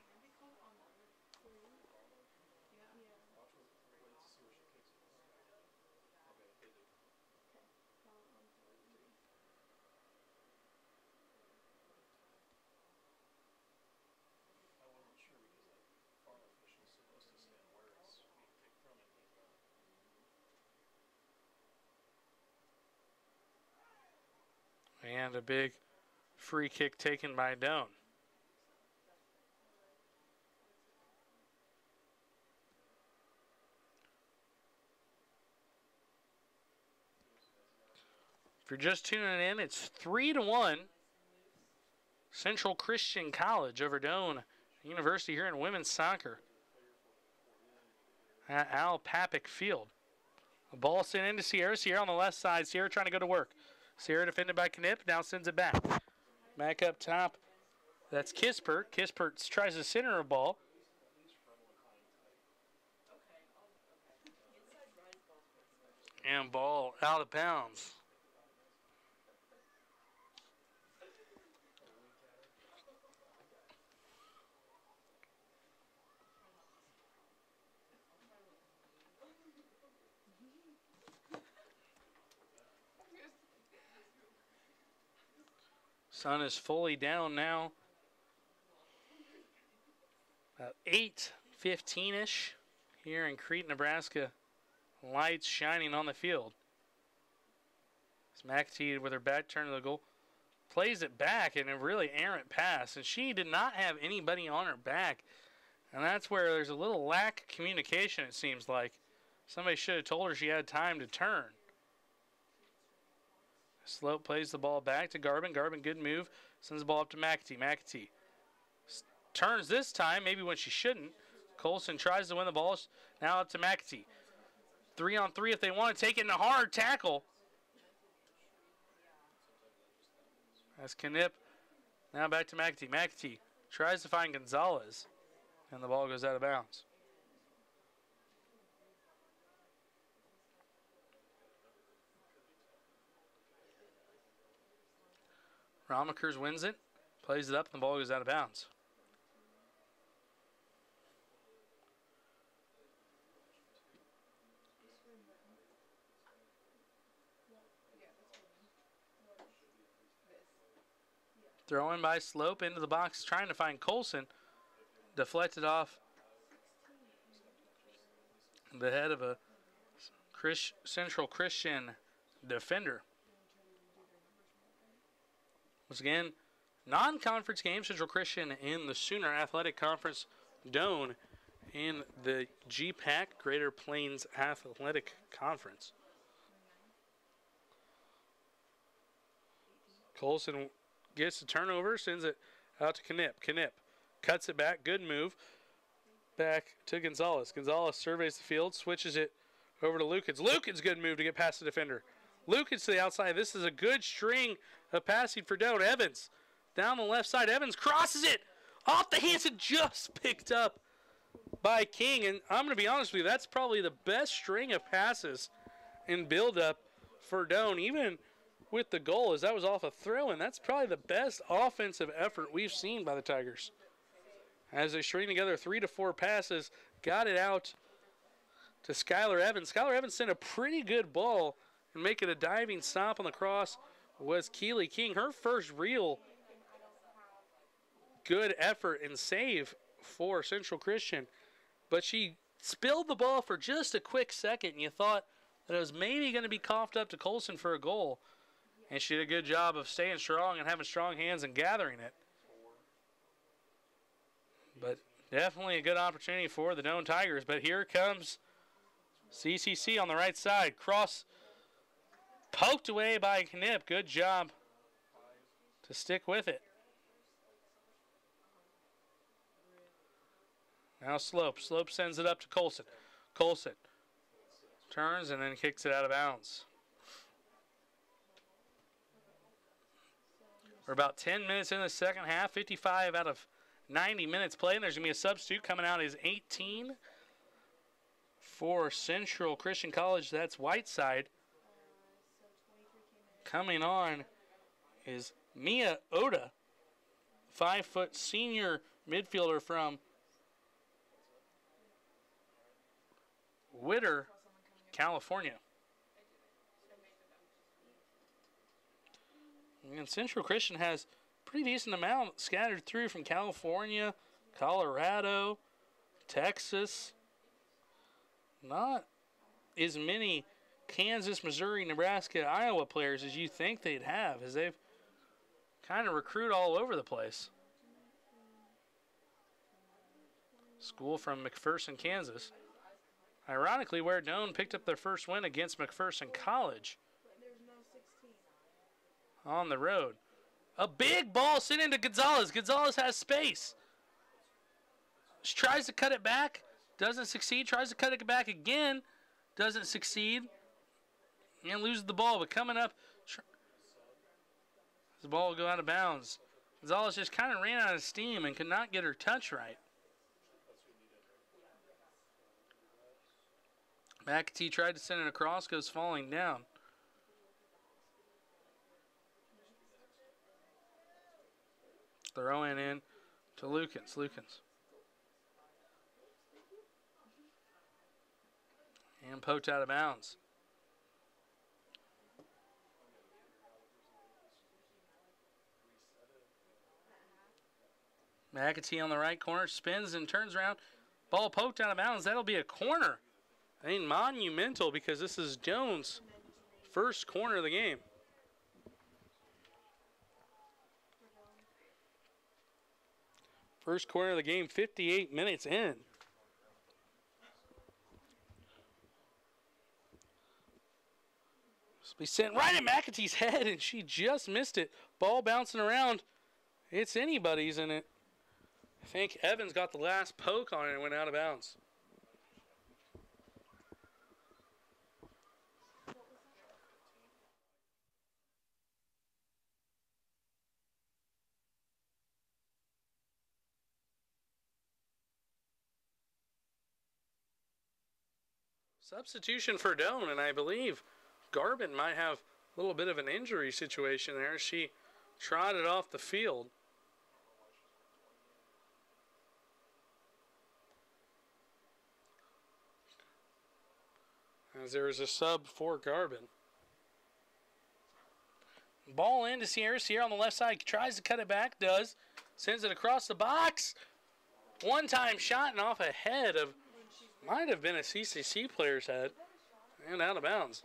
And a big free kick taken by Doane. If you're just tuning in, it's 3-1. Central Christian College over Doane University here in women's soccer at Papik Field. The ball sent into Sierra. Sierra on the left side. Sierra trying to go to work. Sierra defended by Knipp, now sends it back. Back up top, that's Kispert. Kispert tries to center a ball. And ball out of bounds. Sun is fully down now. About 8:15-ish here in Crete, Nebraska. Lights shining on the field. It's McAtee with her back turned to the goal. Plays it back in a really errant pass, and she did not have anybody on her back. And that's where there's a little lack of communication, it seems like. Somebody should have told her she had time to turn. Slope plays the ball back to Garbin. Garbin, good move. Sends the ball up to McAtee. McAtee turns this time, maybe when she shouldn't. Colson tries to win the ball. Now up to McAtee. 3-on-3 if they want to take it in a hard tackle. That's Knipp. Now back to McAtee. McAtee tries to find Gonzalez. And the ball goes out of bounds. Ramakers wins it. Plays it up and the ball goes out of bounds. Throwing by Slope into the box, trying to find Colson. Deflected off the head of a Central Christian defender. Once again, non-conference game, Central Christian in the Sooner Athletic Conference, Doane in the GPAC, Greater Plains Athletic Conference. Colson gets the turnover, sends it out to Knipp. Knipp cuts it back, good move. Back to Gonzalez. Gonzalez surveys the field, switches it over to Lukens. Lukens, good move to get past the defender. Lukens to the outside. This is a good string of passing for Doane. Evans down the left side. Evans crosses it off the hands and just picked up by King. And I'm going to be honest with you, that's probably the best string of passes in build-up for Doane, even with the goal, as that was off a throw, and that's probably the best offensive effort we've seen by the Tigers. As they string together 3 to 4 passes, got it out to Skylar Evans. Skylar Evans sent a pretty good ball and making a diving stop on the cross was Keely King. Her first real good effort and save for Central Christian. But she spilled the ball for just a quick second, and you thought that it was maybe going to be coughed up to Colson for a goal. And she did a good job of staying strong and having strong hands and gathering it. But definitely a good opportunity for the Doane Tigers. But here comes CCC on the right side. Cross poked away by Knipp. Good job to stick with it. Now Slope. Slope sends it up to Colson. Colson turns and then kicks it out of bounds. We're about 10 minutes in the second half. 55 out of 90 minutes played. And there's going to be a substitute coming out is 18 for Central Christian College. That's Whiteside. Coming on is Mia Oda, 5-foot senior midfielder from Whitter, California. And Central Christian has a pretty decent amount scattered through from California, Colorado, Texas. Not as many Kansas, Missouri, Nebraska, Iowa players as you think they'd have, as they've kind of recruit all over the place. School from McPherson, Kansas. Ironically, where Doane picked up their first win against McPherson College. On the road. A big ball sent into Gonzalez. Gonzalez has space. She tries to cut it back. Doesn't succeed. Tries to cut it back again. Doesn't succeed. And loses the ball. But coming up, the ball will go out of bounds. Gonzalez just kind of ran out of steam and could not get her touch right. McAtee tried to send it across, goes falling down. Throwing in to Lukens. Lukens. And poked out of bounds. McAtee on the right corner, spins and turns around. Ball poked out of bounds. That'll be a corner. I mean, monumental, because this is Jones' first corner of the game. First corner of the game, 58 minutes in. Be sent right at McAtee's head, and she just missed it. Ball bouncing around. It's anybody's, and I think Evans got the last poke on it and went out of bounds. Substitution for Doane, and I believe Garbin might have a little bit of an injury situation there. She trotted off the field. As there is a sub for Garbin. Ball in to Sierra. Sierra on the left side tries to cut it back, does. Sends it across the box. One-time shot and off a head of, might have been a CCC player's head, and out of bounds.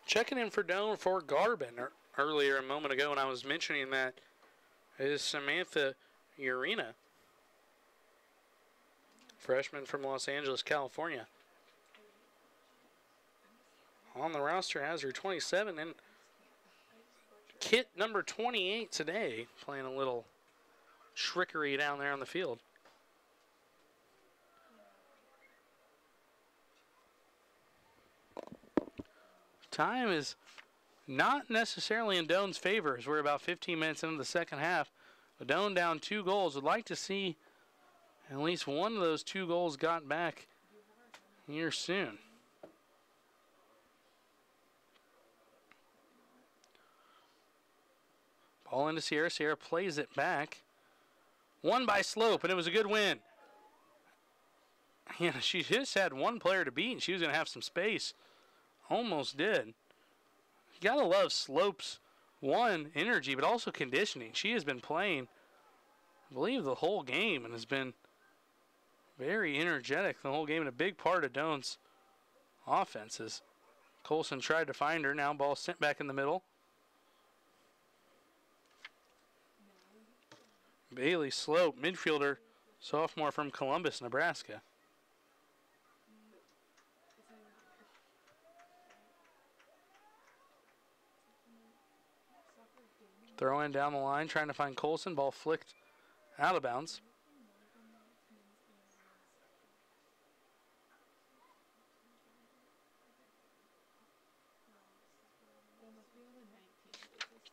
Checking in for Doane for Garbin earlier a moment ago when I was mentioning that is Samantha Urena, freshman from Los Angeles, California. On the roster has her 27 and kit number 28 today, playing a little trickery down there on the field. Time is not necessarily in Doane's favor as we're about 15 minutes into the second half. Doane down 2 goals. Would like to see at least one of those 2 goals got back here soon. Ball into Sierra. Sierra plays it back. Won by Slope, and it was a good win. Yeah, she just had one player to beat, and she was going to have some space. Almost did. You gotta love Slope's, one, energy, but also conditioning. She has been playing, I believe, the whole game and has been very energetic the whole game and a big part of Doane's offenses. Colson tried to find her. Now ball sent back in the middle. Bailey Slope, midfielder, sophomore from Columbus, Nebraska. Throw in down the line, trying to find Colson. Ball flicked out of bounds.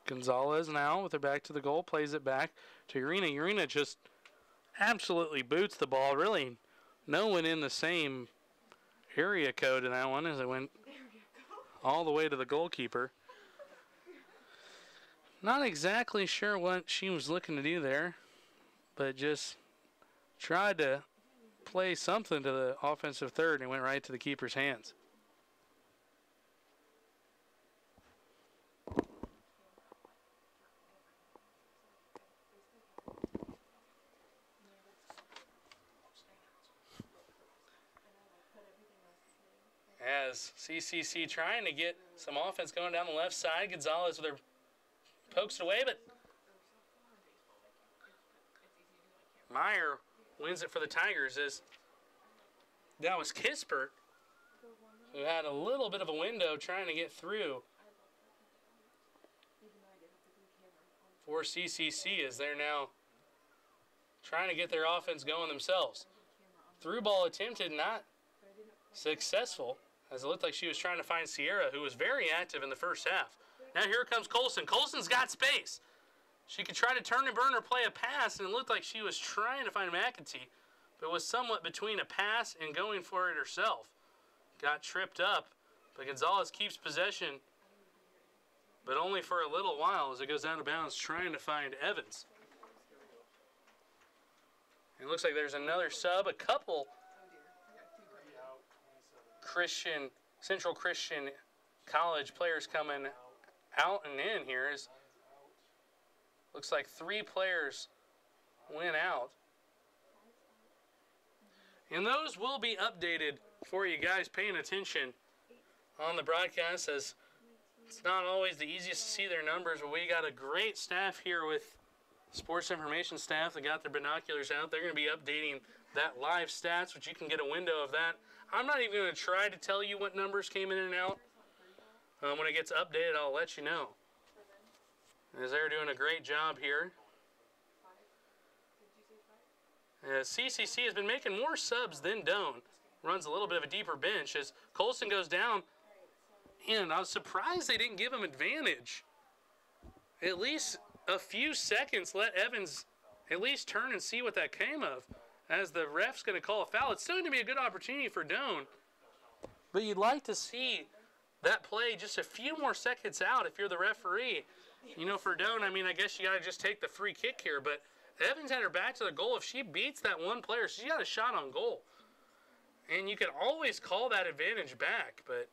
Gonzalez now with her back to the goal, plays it back to Urena. Urena just absolutely boots the ball. Really, no one in the same area code in that one as it went all the way to the goalkeeper. Not exactly sure what she was looking to do there, but just tried to play something to the offensive third and went right to the keeper's hands. As CCC trying to get some offense going down the left side, Gonzalez with her pokes it away, but Meyer wins it for the Tigers as that was Kispert who had a little bit of a window trying to get through for CCC as they're now trying to get their offense going themselves. Through ball attempted, not successful, as it looked like she was trying to find Sierra, who was very active in the first half. Now here comes Colson. Colson's got space. She could try to turn and burn or play a pass, and it looked like she was trying to find McEntee, but was somewhat between a pass and going for it herself. Got tripped up, but Gonzalez keeps possession, but only for a little while as it goes out of bounds trying to find Evans. It looks like there's another sub, a couple Central Christian College players coming out and in here. Looks like 3 players went out. And those will be updated for you guys paying attention on the broadcast, as it's not always the easiest to see their numbers, but we got a great staff here with sports information staff that got their binoculars out. They're going to be updating that live stats, which you can get a window of that. I'm not even going to try to tell you what numbers came in and out. When it gets updated, I'll let you know, as they're doing a great job here. CCC has been making more subs than Doane. Runs a little bit of a deeper bench as Colson goes down. And I was surprised they didn't give him advantage. At least a few seconds, let Evans at least turn and see what that came of, as the ref's going to call a foul. It's still going to be a good opportunity for Doane, but you'd like to see that play just a few more seconds out if you're the referee. You know, for Doane, I mean, I guess you got to just take the free kick here, but Evans had her back to the goal. If she beats that one player, she got a shot on goal. And you can always call that advantage back, but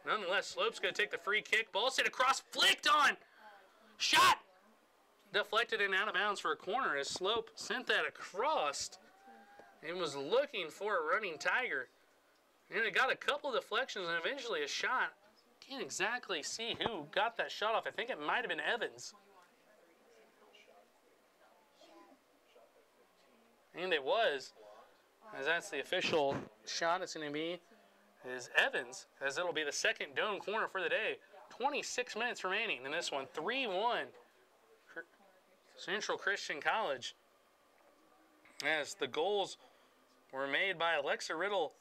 nonetheless, Slope's going to take the free kick. Ball sent across, flicked on, shot! Deflected and out of bounds for a corner as Slope sent that across and was looking for a running Tiger. And it got a couple deflections and eventually a shot. Can't exactly see who got that shot off. I think it might have been Evans. And it was, as that's the official shot it's going to be, is Evans, as it'll be the second Doane corner for the day. 26 minutes remaining in this one. 3-1 Central Christian College, as the goals were made by Alexa Riddle,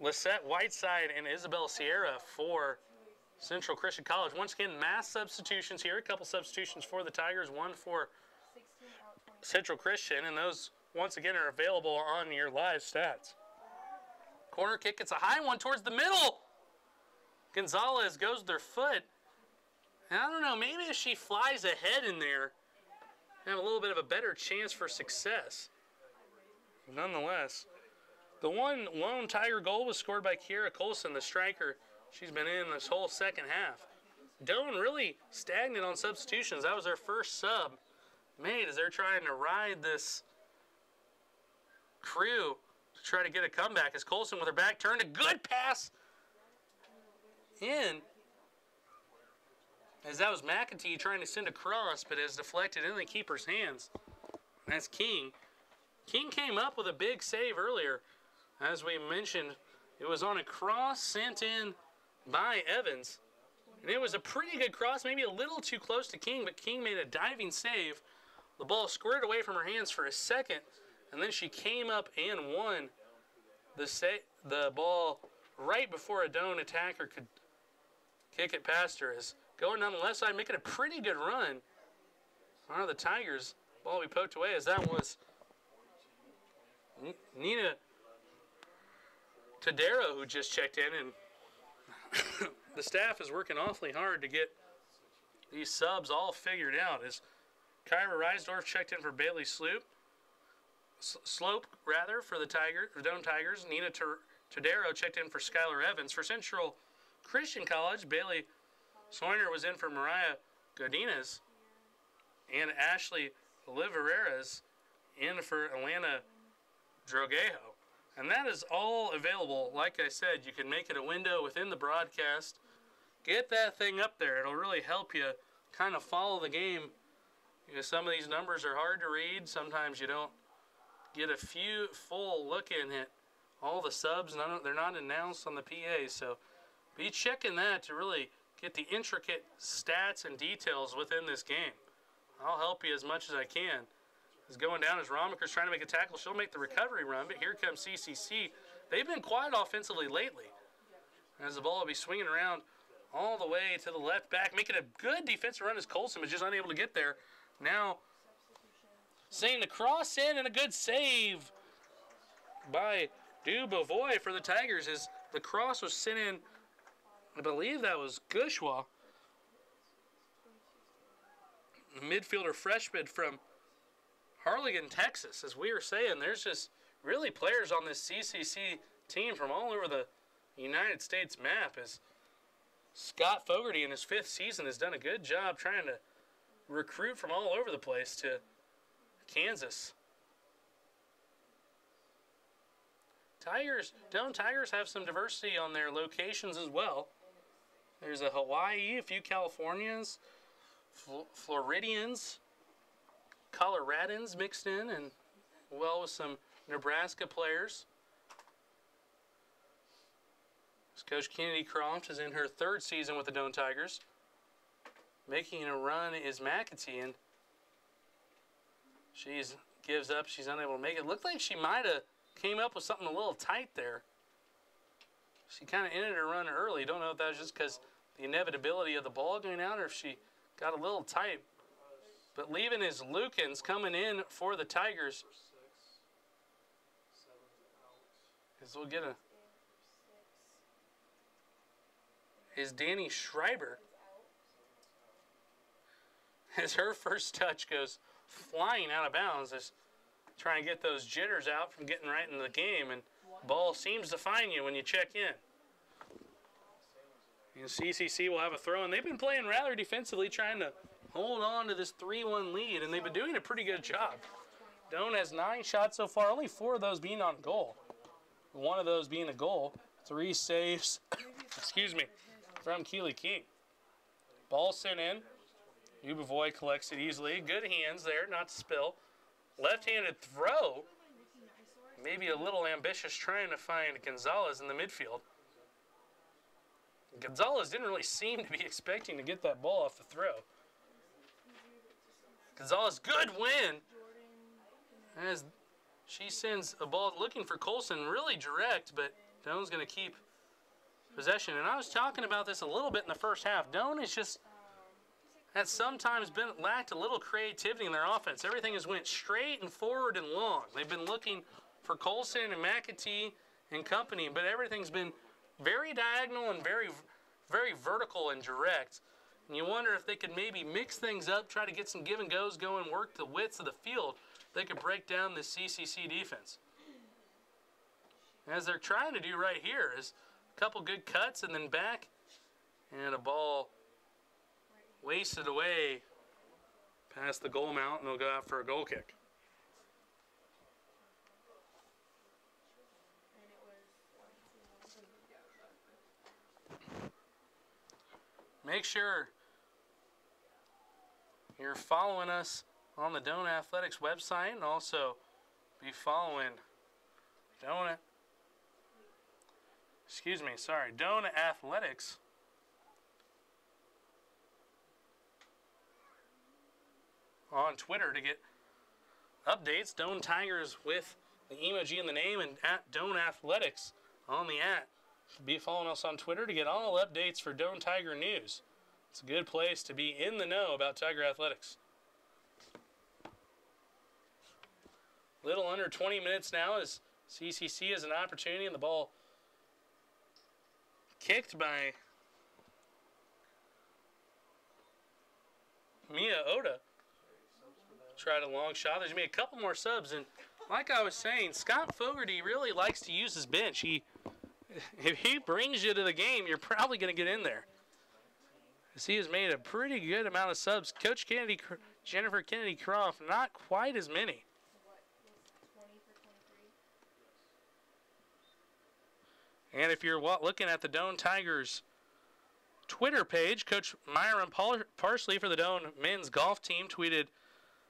Lisette Whiteside, and Isabel Sierra for Central Christian College. Once again, mass substitutions here. A couple substitutions for the Tigers, one for Central Christian, and those, once again, are available on your live stats. Corner kick, it's a high one towards the middle. Gonzalez goes with their foot. And I don't know, maybe if she flies ahead in there, have a little bit of a better chance for success. Nonetheless, the one lone Tiger goal was scored by Kiera Colson, the striker. She's been in this whole second half. Doane really stagnant on substitutions. That was their first sub made as they're trying to ride this crew to try to get a comeback. As Colson with her back turned, a good pass in. As that was McEntee trying to send a cross, but is deflected in the keeper's hands. That's King. King came up with a big save earlier. As we mentioned, it was on a cross sent in by Evans. And it was a pretty good cross, maybe a little too close to King, but King made a diving save. The ball squirted away from her hands for a second, and then she came up and won the ball right before a Doane attacker could kick it past her. As going down the left side, making a pretty good run. One of the Tigers, ball we poked away, as that was Nina Tadero who just checked in, and the staff is working awfully hard to get these subs all figured out. As Kyra Reisdorf checked in for Bailey Slope for the Doane Tigers. Nina Tadero checked in for Skylar Evans. For Central Christian College, Bailey Soiner was in for Mariah Godinez, and Ashley Oliveras in for Atlanta Drogejo. And that is all available. Like I said, you can make it a window within the broadcast. Get that thing up there. It'll really help you kind of follow the game, because some of these numbers are hard to read. Sometimes you don't get a few full look in at all the subs. They're not announced on the PA, so be checking that to really get the intricate stats and details within this game. I'll help you as much as I can. It's going down as Romiker's trying to make a tackle. She'll make the recovery run, but here comes CCC. They've been quiet offensively lately, as the ball will be swinging around all the way to the left back, making a good defensive run as Colson was just unable to get there. Now, seeing the cross in and a good save by Dubovoy for the Tigers as the cross was sent in. I believe that was Gushwa, the midfielder freshman from Harlingen, Texas. As we were saying, there's just really players on this CCC team from all over the United States map. As Scott Fogarty in his 5th season has done a good job trying to recruit from all over the place to Kansas. Doane Tigers have some diversity on their locations as well. There's a Hawaii, a few Californians, Floridians, Coloradans mixed in, and well with some Nebraska players. Coach Kennedy Croft is in her 3rd season with the Doane Tigers. Making a run is McAtee, and she gives up. She's unable to make it. Looked like she might have came up with something a little tight there. She kind of ended her run early. Don't know if that was just because the inevitability of the ball going out or if she got a little tight. But leaving is Lukens coming in for the Tigers. As we'll get is Danny Schreiber. As her first touch goes flying out of bounds, is trying to get those jitters out from getting right into the game, and ball seems to find you when you check in. And CCC will have a throw, and they've been playing rather defensively, trying to hold on to this 3-1 lead, and they've been doing a pretty good job. Doane has 9 shots so far, only 4 of those being on goal. 1 of those being a goal. 3 saves, excuse me, from Keely King. Ball sent in. Dubovoy collects it easily. Good hands there, not to spill. Left-handed throw. Maybe a little ambitious trying to find Gonzalez in the midfield. Gonzalez didn't really seem to be expecting to get that ball off the throw. Gonzalez, good win. As she sends a ball looking for Colson, really direct, but Doane's going to keep possession. And I was talking about this a little bit in the first half. Doane is just has sometimes lacked a little creativity in their offense. Everything has went straight and forward and long. They've been looking for Colson and McAtee and company, but everything's been very diagonal and very, very vertical and direct. And you wonder if they could maybe mix things up, try to get some give and goes going, work the widths of the field. They could break down this CCC defense. As they're trying to do right here is a couple good cuts and then back, and a ball wasted away past the goal mount, and they'll go out for a goal kick. Make sure you're following us on the Doane Athletics website, and also be following Doane Athletics on Twitter to get updates. Doane Tigers with the emoji in the name, and at Doane Athletics on the @ Be following us on Twitter to get all updates for Doane Tiger news. It's a good place to be in the know about Tiger Athletics. Little under 20 minutes now as CCC has an opportunity, and the ball kicked by Mia Oda. Tried a long shot. There's going to be a couple more subs, and like I was saying, Scott Fogarty really likes to use his bench. If he brings you to the game, you're probably going to get in there. As he has made a pretty good amount of subs. Coach Jennifer Kennedy Croft, not quite as many. And if you're looking at the Doane Tigers Twitter page, Coach Myron Parsley for the Doane men's golf team tweeted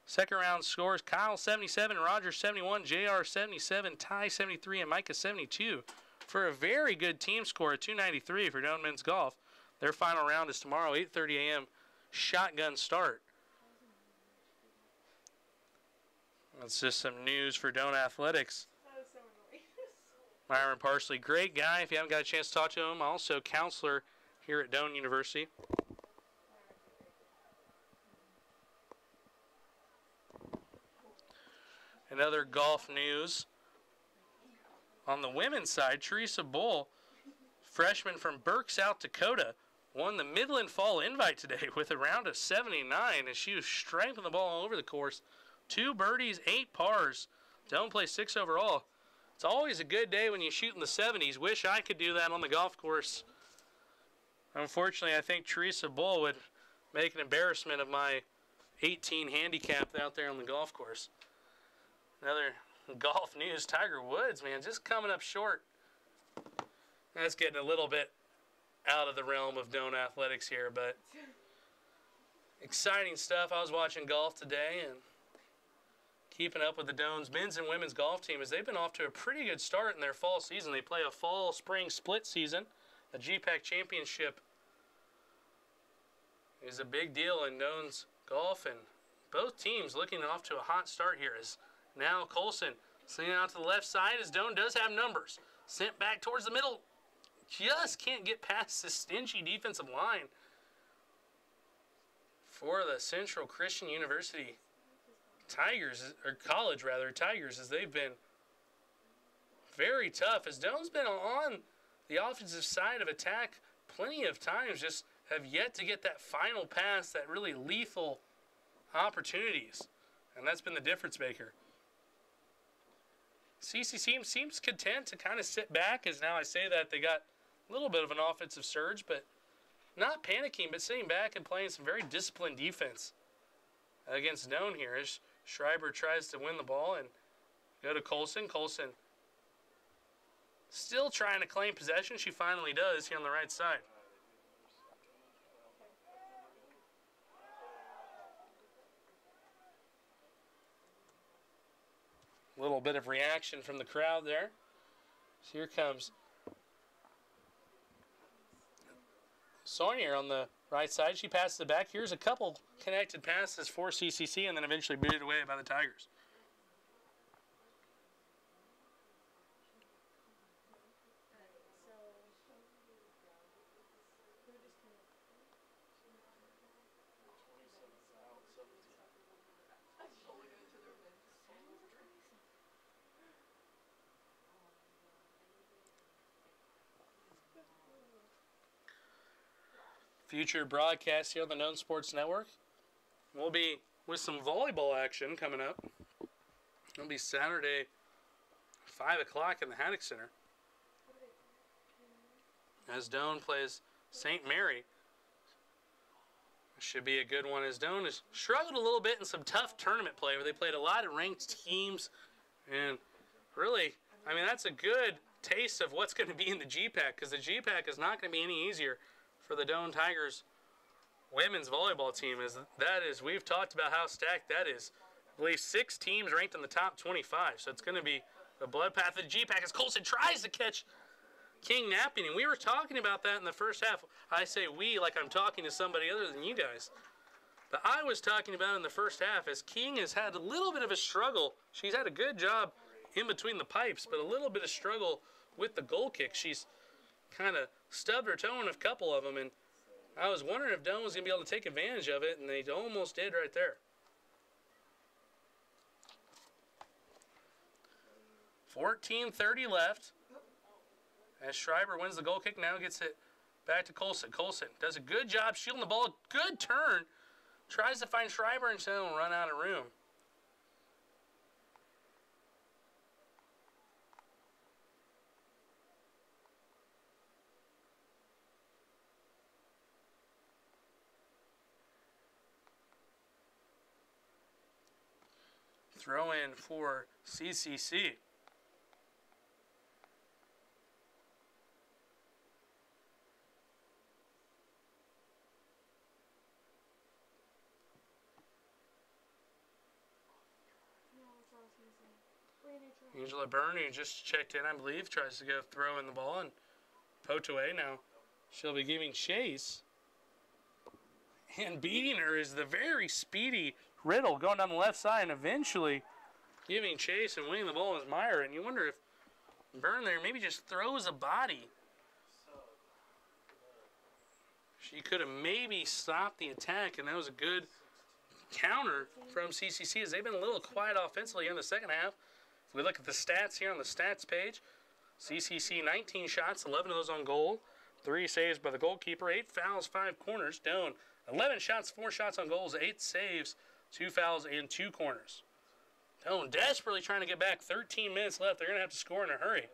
second round scores: Kyle 77, Roger 71, JR 77, Ty 73, and Micah 72 for a very good team score of 293 for Doane men's golf. Their final round is tomorrow, 8:30 a.m. shotgun start. That's just some news for Doane Athletics. Myron Parsley, great guy. If you haven't got a chance to talk to him, also counselor here at Doane University. Another golf news. On the women's side, Teresa Bull, freshman from Burke, South Dakota, won the Midland Fall Invite today with a round of 79 as she was strengthening the ball all over the course. 2 birdies, 8 pars. Doane plays 6 overall. It's always a good day when you shoot in the 70s. Wish I could do that on the golf course. Unfortunately, I think Teresa Bull would make an embarrassment of my 18 handicap out there on the golf course. Another golf news, Tiger Woods, man, just coming up short. That's getting a little bit out of the realm of Doane athletics here, but exciting stuff. I was watching golf today and keeping up with the Doane's men's and women's golf team as they've been off to a pretty good start in their fall season. They play a fall-spring split season. The GPAC Championship is a big deal in Doane's golf, and both teams looking off to a hot start here. As now Colson sending out to the left side as Doane does have numbers. Sent back towards the middle. Just can't get past this stingy defensive line for the Central Christian University Tigers, or college rather, Tigers, as they've been very tough. As Doane's been on the offensive side of attack plenty of times, just have yet to get that final pass, that really lethal opportunities. And that's been the difference maker. CCC seems content to kind of sit back, as now I say that they got a little bit of an offensive surge, but not panicking, but sitting back and playing some very disciplined defense against Doane here as Schreiber tries to win the ball and go to Colson. Colson still trying to claim possession. She finally does here on the right side. A little bit of reaction from the crowd there. So here comes Saunier on the right side. She passes it back. Here's a couple connected passes for CCC and then eventually booted away by the Tigers. Future broadcast here on the Doane Sports Network. We'll be with some volleyball action coming up. It'll be Saturday, 5 o'clock in the Haddock Center, as Doane plays St. Mary. Should be a good one, as Doane has struggled a little bit in some tough tournament play where they played a lot of ranked teams. And really, I mean, that's a good taste of what's going to be in the GPAC, because the GPAC is not going to be any easier for the Doane Tigers women's volleyball team. We've talked about how stacked that is. I believe 6 teams ranked in the top 25, so it's going to be a bloodbath of the GPAC as Colson tries to catch King napping, and we were talking about that in the first half. I say we like I'm talking to somebody other than you guys. But I was talking about it in the first half as King has had a little bit of a struggle. She's had a good job in between the pipes, but a little bit of struggle with the goal kick. She's kind of stubbed her toe in a couple of them, and I was wondering if Doane was going to be able to take advantage of it, and they almost did right there. 14:30 left. As Schreiber wins the goal kick, now gets it back to Colson. Colson does a good job shielding the ball. Good turn. Tries to find Schreiber and so run out of room. Throw in for CCC. Angela Byrne, who just checked in, I believe, tries to go throw in the ball and poked away. Now she'll be giving chase. And beating her is the very speedy Riddle going down the left side and eventually giving chase and winning the ball is Meyer. And you wonder if Byrne there maybe just throws a body She could have maybe stopped the attack, and that was a good counter from CCC as they've been a little quiet offensively in the second half. If we look at the stats here on the stats page, CCC 19 shots, 11 of those on goal, 3 saves by the goalkeeper, 8 fouls, 5 corners. Doane 11 shots, 4 shots on goals, 8 saves, 2 fouls, and 2 corners. Doane desperately trying to get back. 13 minutes left. They're going to have to score in a hurry.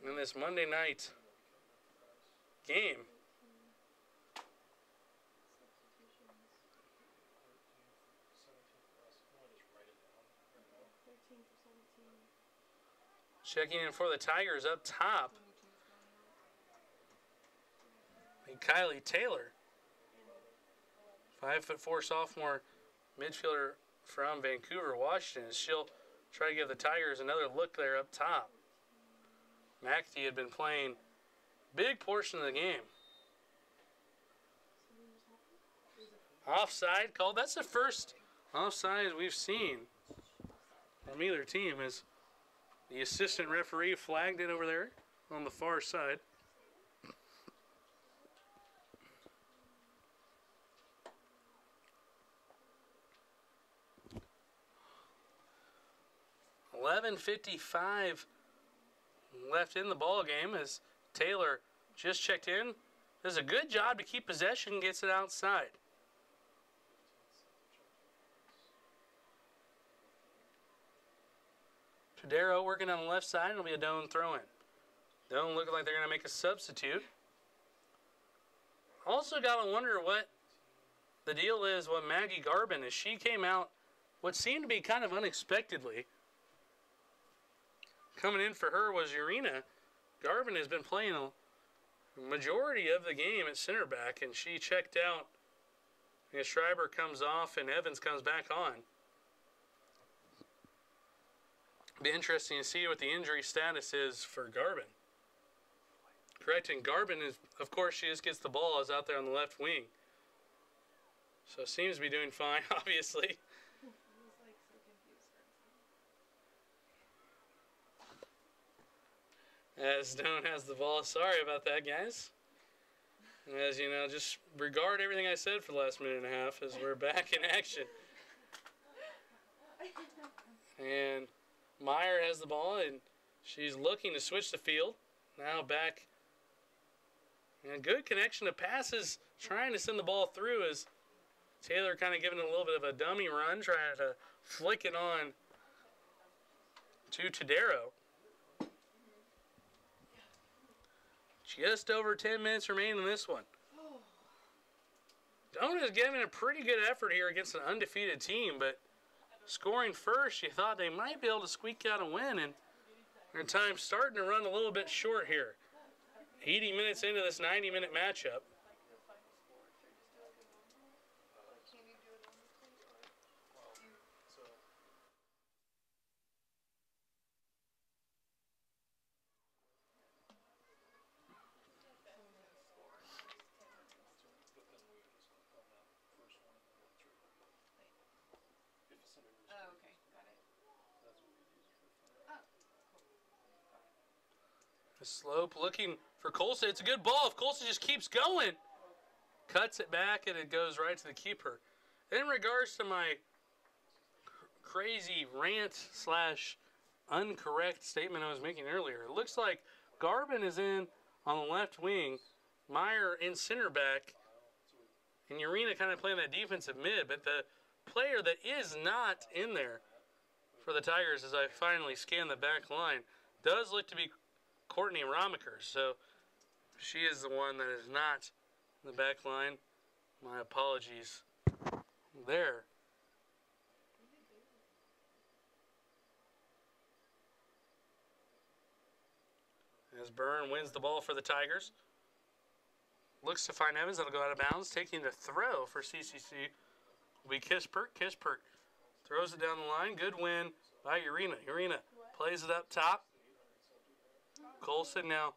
In this Monday night game. Checking in for the Tigers up top. And Kylie Taylor, 5'4" sophomore midfielder from Vancouver, Washington. She'll try to give the Tigers another look there up top. McAtee had been playing big portion of the game. Offside called. That's the first offside we've seen from either team as the assistant referee flagged it over there on the far side. .55 left in the ball game as Taylor just checked in. Does a good job to keep possession, gets it outside. Tadero working on the left side. It'll be a Doane throw-in. Doane looking like they're going to make a substitute. Also got to wonder what the deal is with Maggie Garbin as she came out what seemed to be kind of unexpectedly. Coming in for her was Urena. Garvin has been playing a majority of the game at center back, and she checked out. And Schreiber comes off, and Evans comes back on. Be interesting to see what the injury status is for Garvin. Correcting Garvin is, of course, she just gets the ball is out there on the left wing. So seems to be doing fine, obviously. As Doane has the ball. Sorry about that, guys. As you know, just regard everything I said for the last minute and a half as we're back in action. And Meyer has the ball, and she's looking to switch the field. Now back. And good connection of passes, trying to send the ball through as Taylor kind of giving it a little bit of a dummy run, trying to flick it on to Tadero. Just over 10 minutes remaining in this one. Doane is giving a pretty good effort here against an undefeated team, but scoring first, you thought they might be able to squeak out a win, and their time's starting to run a little bit short here. 80 minutes into this 90-minute matchup. Slope looking for Colson. It's a good ball. If Colson just keeps going, cuts it back, and it goes right to the keeper. In regards to my crazy rant / uncorrect statement I was making earlier, it looks like Garvin is in on the left wing, Meyer in center back, and Urena kind of playing that defensive mid. But the player that is not in there for the Tigers, as I finally scan the back line, does look to be Courtney Romaker, so she is the one that is not in the back line. My apologies there. As Byrne wins the ball for the Tigers. Looks to find Evans. That'll go out of bounds. Taking the throw for CCC will be Kispert. Kispert throws it down the line. Good win by Urena. Urena plays it up top. Colson now,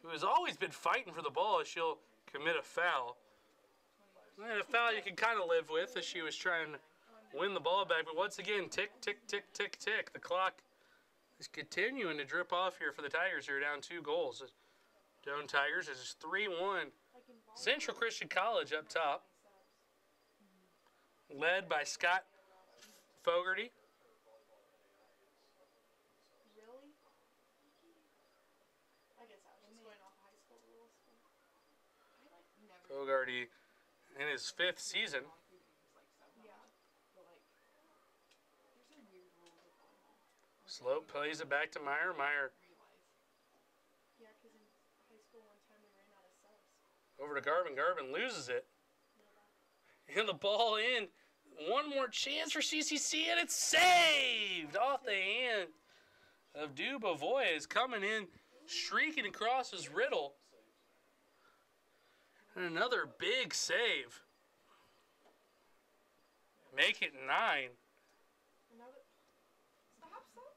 who has always been fighting for the ball, as she'll commit a foul. And a foul you can kind of live with as she was trying to win the ball back. But once again, tick, tick, tick, tick, tick. The clock is continuing to drip off here for the Tigers. They're down 2 goals. Doane Tigers is 3-1. Central Christian College up top, led by Scott Fogarty. Fogarty in his 5th season. Slope plays it back to Meyer. Meyer over to Garvin. Garvin loses it. And the ball in. One more chance for CCC, and it's saved off the hand of Dubovoy. Is coming in, streaking across his Riddle. And another big save. Make it 9.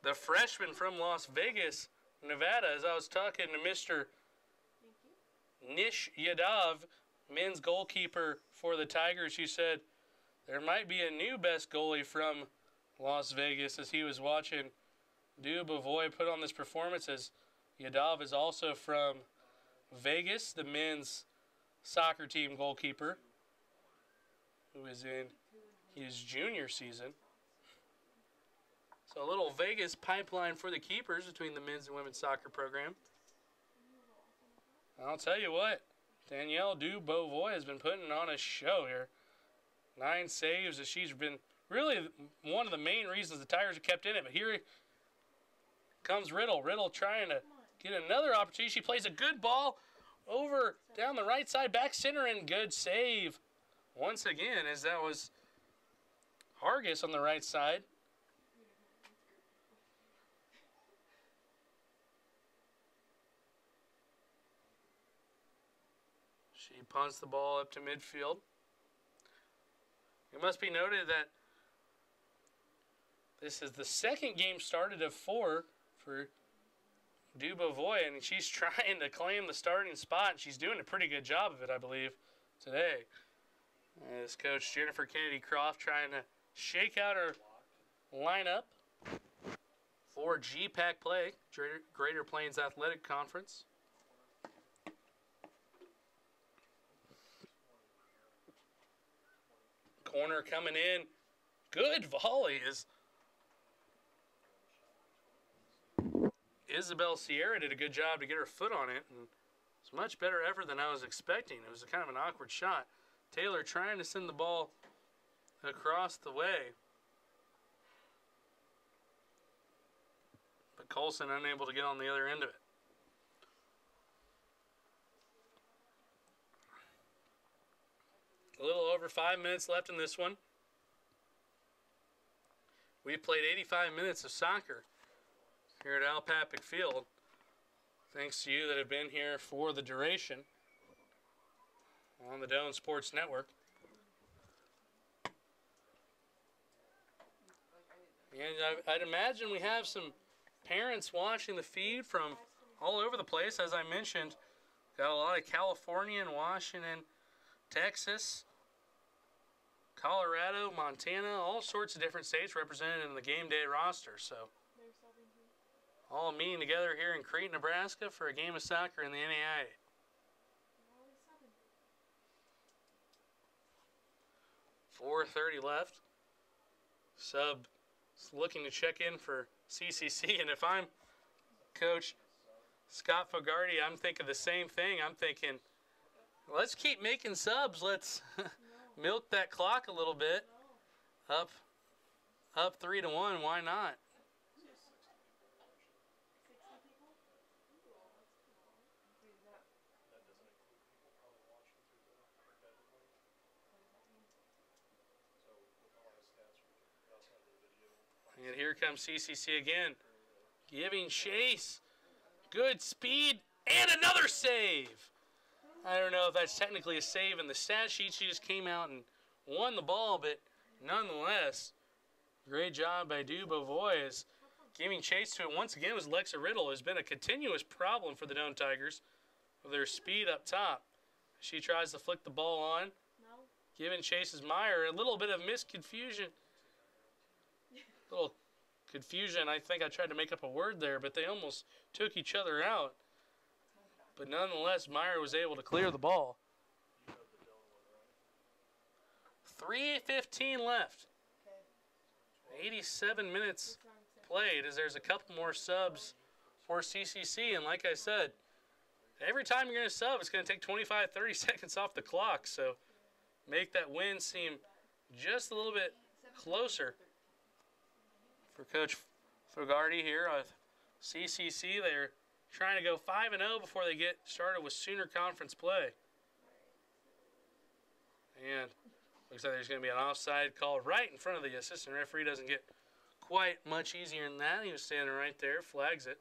The freshman from Las Vegas, Nevada, as I was talking to Mr. Nish Yadav, men's goalkeeper for the Tigers, who said there might be a new best goalie from Las Vegas as he was watching Dubovoy put on this performance, as Yadav is also from Vegas, the men's soccer team goalkeeper, who is in his junior season. So a little Vegas pipeline for the keepers between the men's and women's soccer program. I'll tell you what, Danielle Dubovoy has been putting on a show here. 9 saves, as she's been really one of the main reasons the Tigers have kept in it. But here comes Riddle. Riddle trying to get another opportunity. She plays a good ball over down the right side, back center, and good save. Once again, as that was Hargis on the right side. She punts the ball up to midfield. It must be noted that this is the second game started of 4 for Dubovoy, and she's trying to claim the starting spot, and she's doing a pretty good job of it, I believe, today. As Coach Jennifer Kennedy Croft trying to shake out her lineup for GPAC play, Greater Plains Athletic Conference. Corner coming in. Good volley is Isabel Sierra did a good job to get her foot on it, and it's much better effort than I was expecting. It was kind of an awkward shot. Taylor trying to send the ball across the way, but Colson unable to get on the other end of it. A little over 5 minutes left in this one. We've played 85 minutes of soccer here at Papik Field. Thanks to you that have been here for the duration on the Doane Sports Network. And I'd imagine we have some parents watching the feed from all over the place. As I mentioned, got a lot of California and Washington, Texas, Colorado, Montana, all sorts of different states represented in the game day roster. So all meeting together here in Crete, Nebraska for a game of soccer in the NAIA. .4:30 left. Sub looking to check in for CCC, and if I'm Coach Scott Fogarty, I'm thinking the same thing. I'm thinking, let's keep making subs. Let's milk that clock a little bit. Up 3-1. Why not? And here comes CCC again, giving chase. Good speed and another save. I don't know if that's technically a save in the stat sheet. She just came out and won the ball, but nonetheless, great job by Dubovoy as giving chase to it. Once again, was Lexa Riddle. Has been a continuous problem for the Doane Tigers with their speed up top. She tries to flick the ball on. Giving chase is Meyer. A little bit of misconfusion. Little confusion. I think I tried to make up a word there, but they almost took each other out. But nonetheless, Meyer was able to clear the ball. 3:15 left. 87 minutes played as there's a couple more subs for CCC. And like I said, every time you're going to sub, it's going to take 25, 30 seconds off the clock. So make that win seem just a little bit closer for Coach Fogarty here with CCC. They're trying to go 5-0 before they get started with Sooner Conference play. And looks like there's going to be an offside call right in front of the assistant referee. Doesn't get quite much easier than that. He was standing right there, flags it.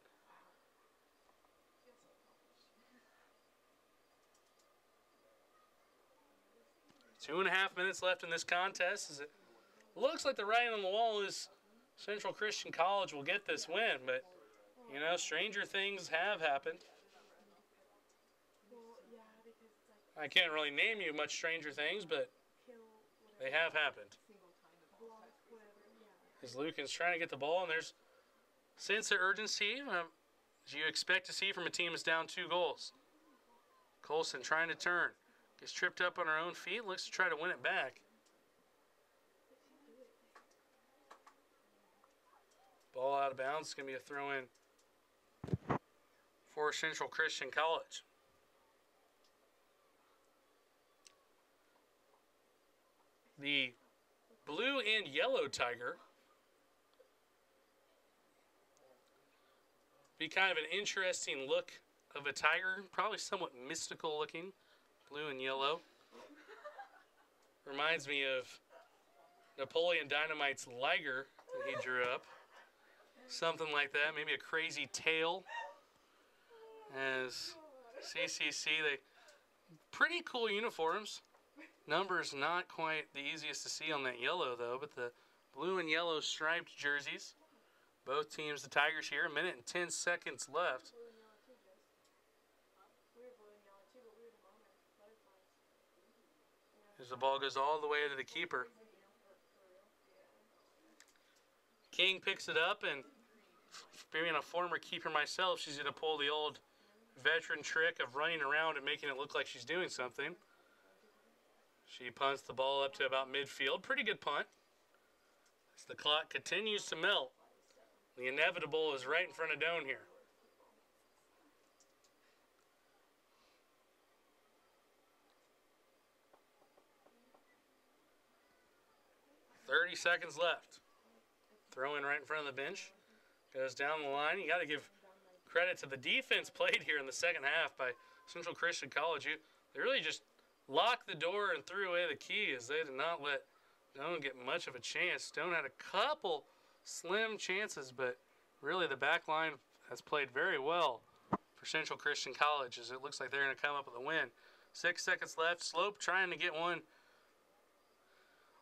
Two and a half minutes left in this contest. As it looks like the writing on the wall is Central Christian College will get this win, but, you know, stranger things have happened. I can't really name you much stranger things, but they have happened. As Lucan's trying to get the ball, and there's sense of urgency as you expect to see from a team that's down 2 goals. Colson trying to turn. Gets tripped up on her own feet, looks to try to win it back. Ball out of bounds. It's going to be a throw-in for Central Christian College. The blue and yellow Tiger be kind of an interesting look of a tiger, probably somewhat mystical looking, blue and yellow. Reminds me of Napoleon Dynamite's Liger that he drew up. Something like that, maybe a crazy tail. As CCC, they pretty cool uniforms. Numbers not quite the easiest to see on that yellow though, but the blue and yellow striped jerseys. Both teams, the Tigers here, 1 minute and 10 seconds left. As the ball goes all the way to the keeper. King picks it up, and being a former keeper myself, she's going to pull the old veteran trick of running around and making it look like she's doing something. She punts the ball up to about midfield. Pretty good punt. As the clock continues to melt, the inevitable is right in front of Doane here. .30 seconds left. Throw in right in front of the bench. Goes down the line. You got to give credit to the defense played here in the second half by Central Christian College. They really just locked the door and threw away the key as they did not let Doane get much of a chance. Doane had a couple slim chances, but really the back line has played very well for Central Christian College as it looks like they're going to come up with a win. 6 seconds left. Slope trying to get one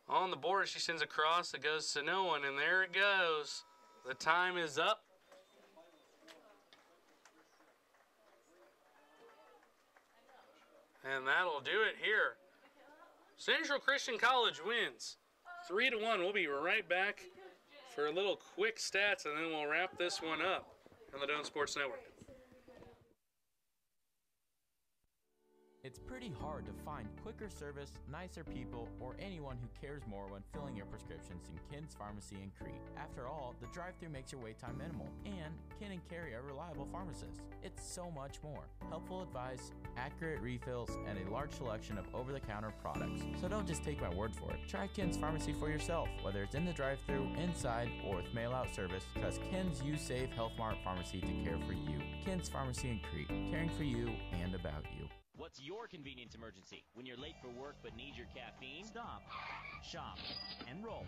on the board. She sends across. It goes to no one, and there it goes. The time is up. And that'll do it here. Central Christian College wins 3-1. We'll be right back for a little quick stats, and then we'll wrap this one up on the Doane Sports Network. It's pretty hard to find quicker service, nicer people, or anyone who cares more when filling your prescriptions in Kin's Pharmacy in Crete. After all, the drive-thru makes your wait time minimal, and Kin and Carey are reliable pharmacists. It's so much more. Helpful advice, accurate refills, and a large selection of over-the-counter products. So don't just take my word for it. Try Kin's Pharmacy for yourself, whether it's in the drive-thru, inside, or with mail-out service. Trust Kin's U-Save Health Mart Pharmacy to care for you. Kin's Pharmacy in Crete, caring for you and about you. What's your convenience emergency? When you're late for work but need your caffeine? Stop, shop, and roll.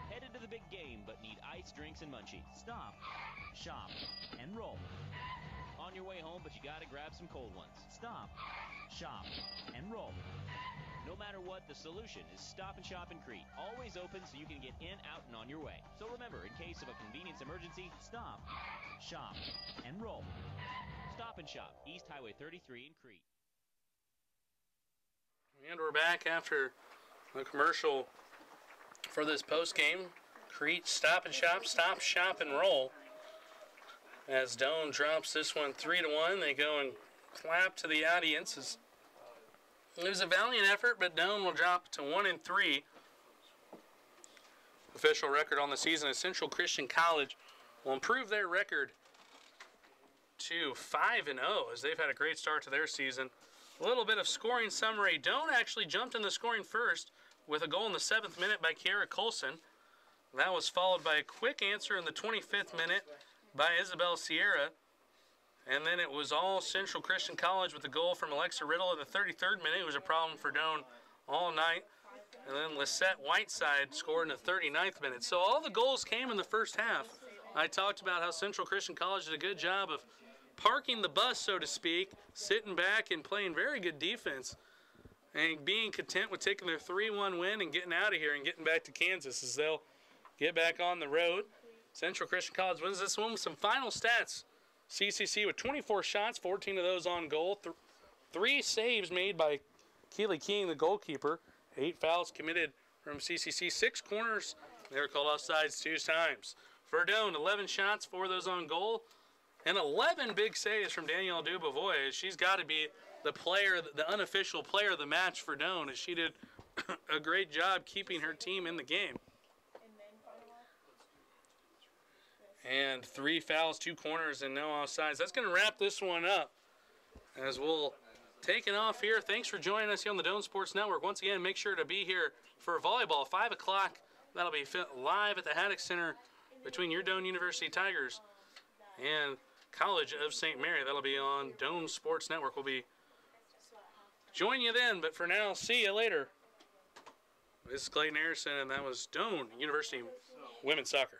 Headed to the big game but need ice, drinks, and munchies? Stop, shop, and roll. On your way home but you gotta grab some cold ones? Stop, shop, and roll. No matter what, the solution is Stop and Shop in Crete. Always open so you can get in, out, and on your way. So remember, in case of a convenience emergency, stop, shop, and roll. Stop and Shop, East Highway 33 in Crete. And we're back after the commercial for this post-game. Crete stop and shop and roll. As Doane drops this one 3-1, they go and clap to the audience. It was a valiant effort, but Doane will drop to 1-3. Official record on the season is Central Christian College will improve their record to 5-0 as they've had a great start to their season. A little bit of scoring summary. Doane actually jumped in the scoring first with a goal in the 7th minute by Kiara Colson. That was followed by a quick answer in the 25th minute by Isabel Sierra. And then it was all Central Christian College with a goal from Alexa Riddle in the 33rd minute. It was a problem for Doane all night. And then Lisette Whiteside scored in the 39th minute. So all the goals came in the first half. I talked about how Central Christian College did a good job of parking the bus, so to speak, sitting back and playing very good defense and being content with taking their 3-1 win and getting out of here and getting back to Kansas as they'll get back on the road. Central Christian College wins this one with some final stats. CCC with 24 shots, 14 of those on goal. 3 saves made by Keely King, the goalkeeper. 8 fouls committed from CCC. 6 corners. They were called offsides 2 times. For Doane, 11 shots, 4 of those on goal. And 11 big saves from Danielle Dubovoy. She's got to be the player, the unofficial player of the match for Doane, as she did a great job keeping her team in the game. And 3 fouls, 2 corners, and no offsides. That's going to wrap this one up as we'll take it off here. Thanks for joining us here on the Doane Sports Network. Once again, make sure to be here for volleyball, 5 o'clock. That'll be live at the Haddock Center between your Doane University Tigers and College of St. Mary. That'll be on Doane Sports Network. We'll be joining you then, but for now, see you later. This is Clayton Harrison, and that was Doane University Women's Soccer.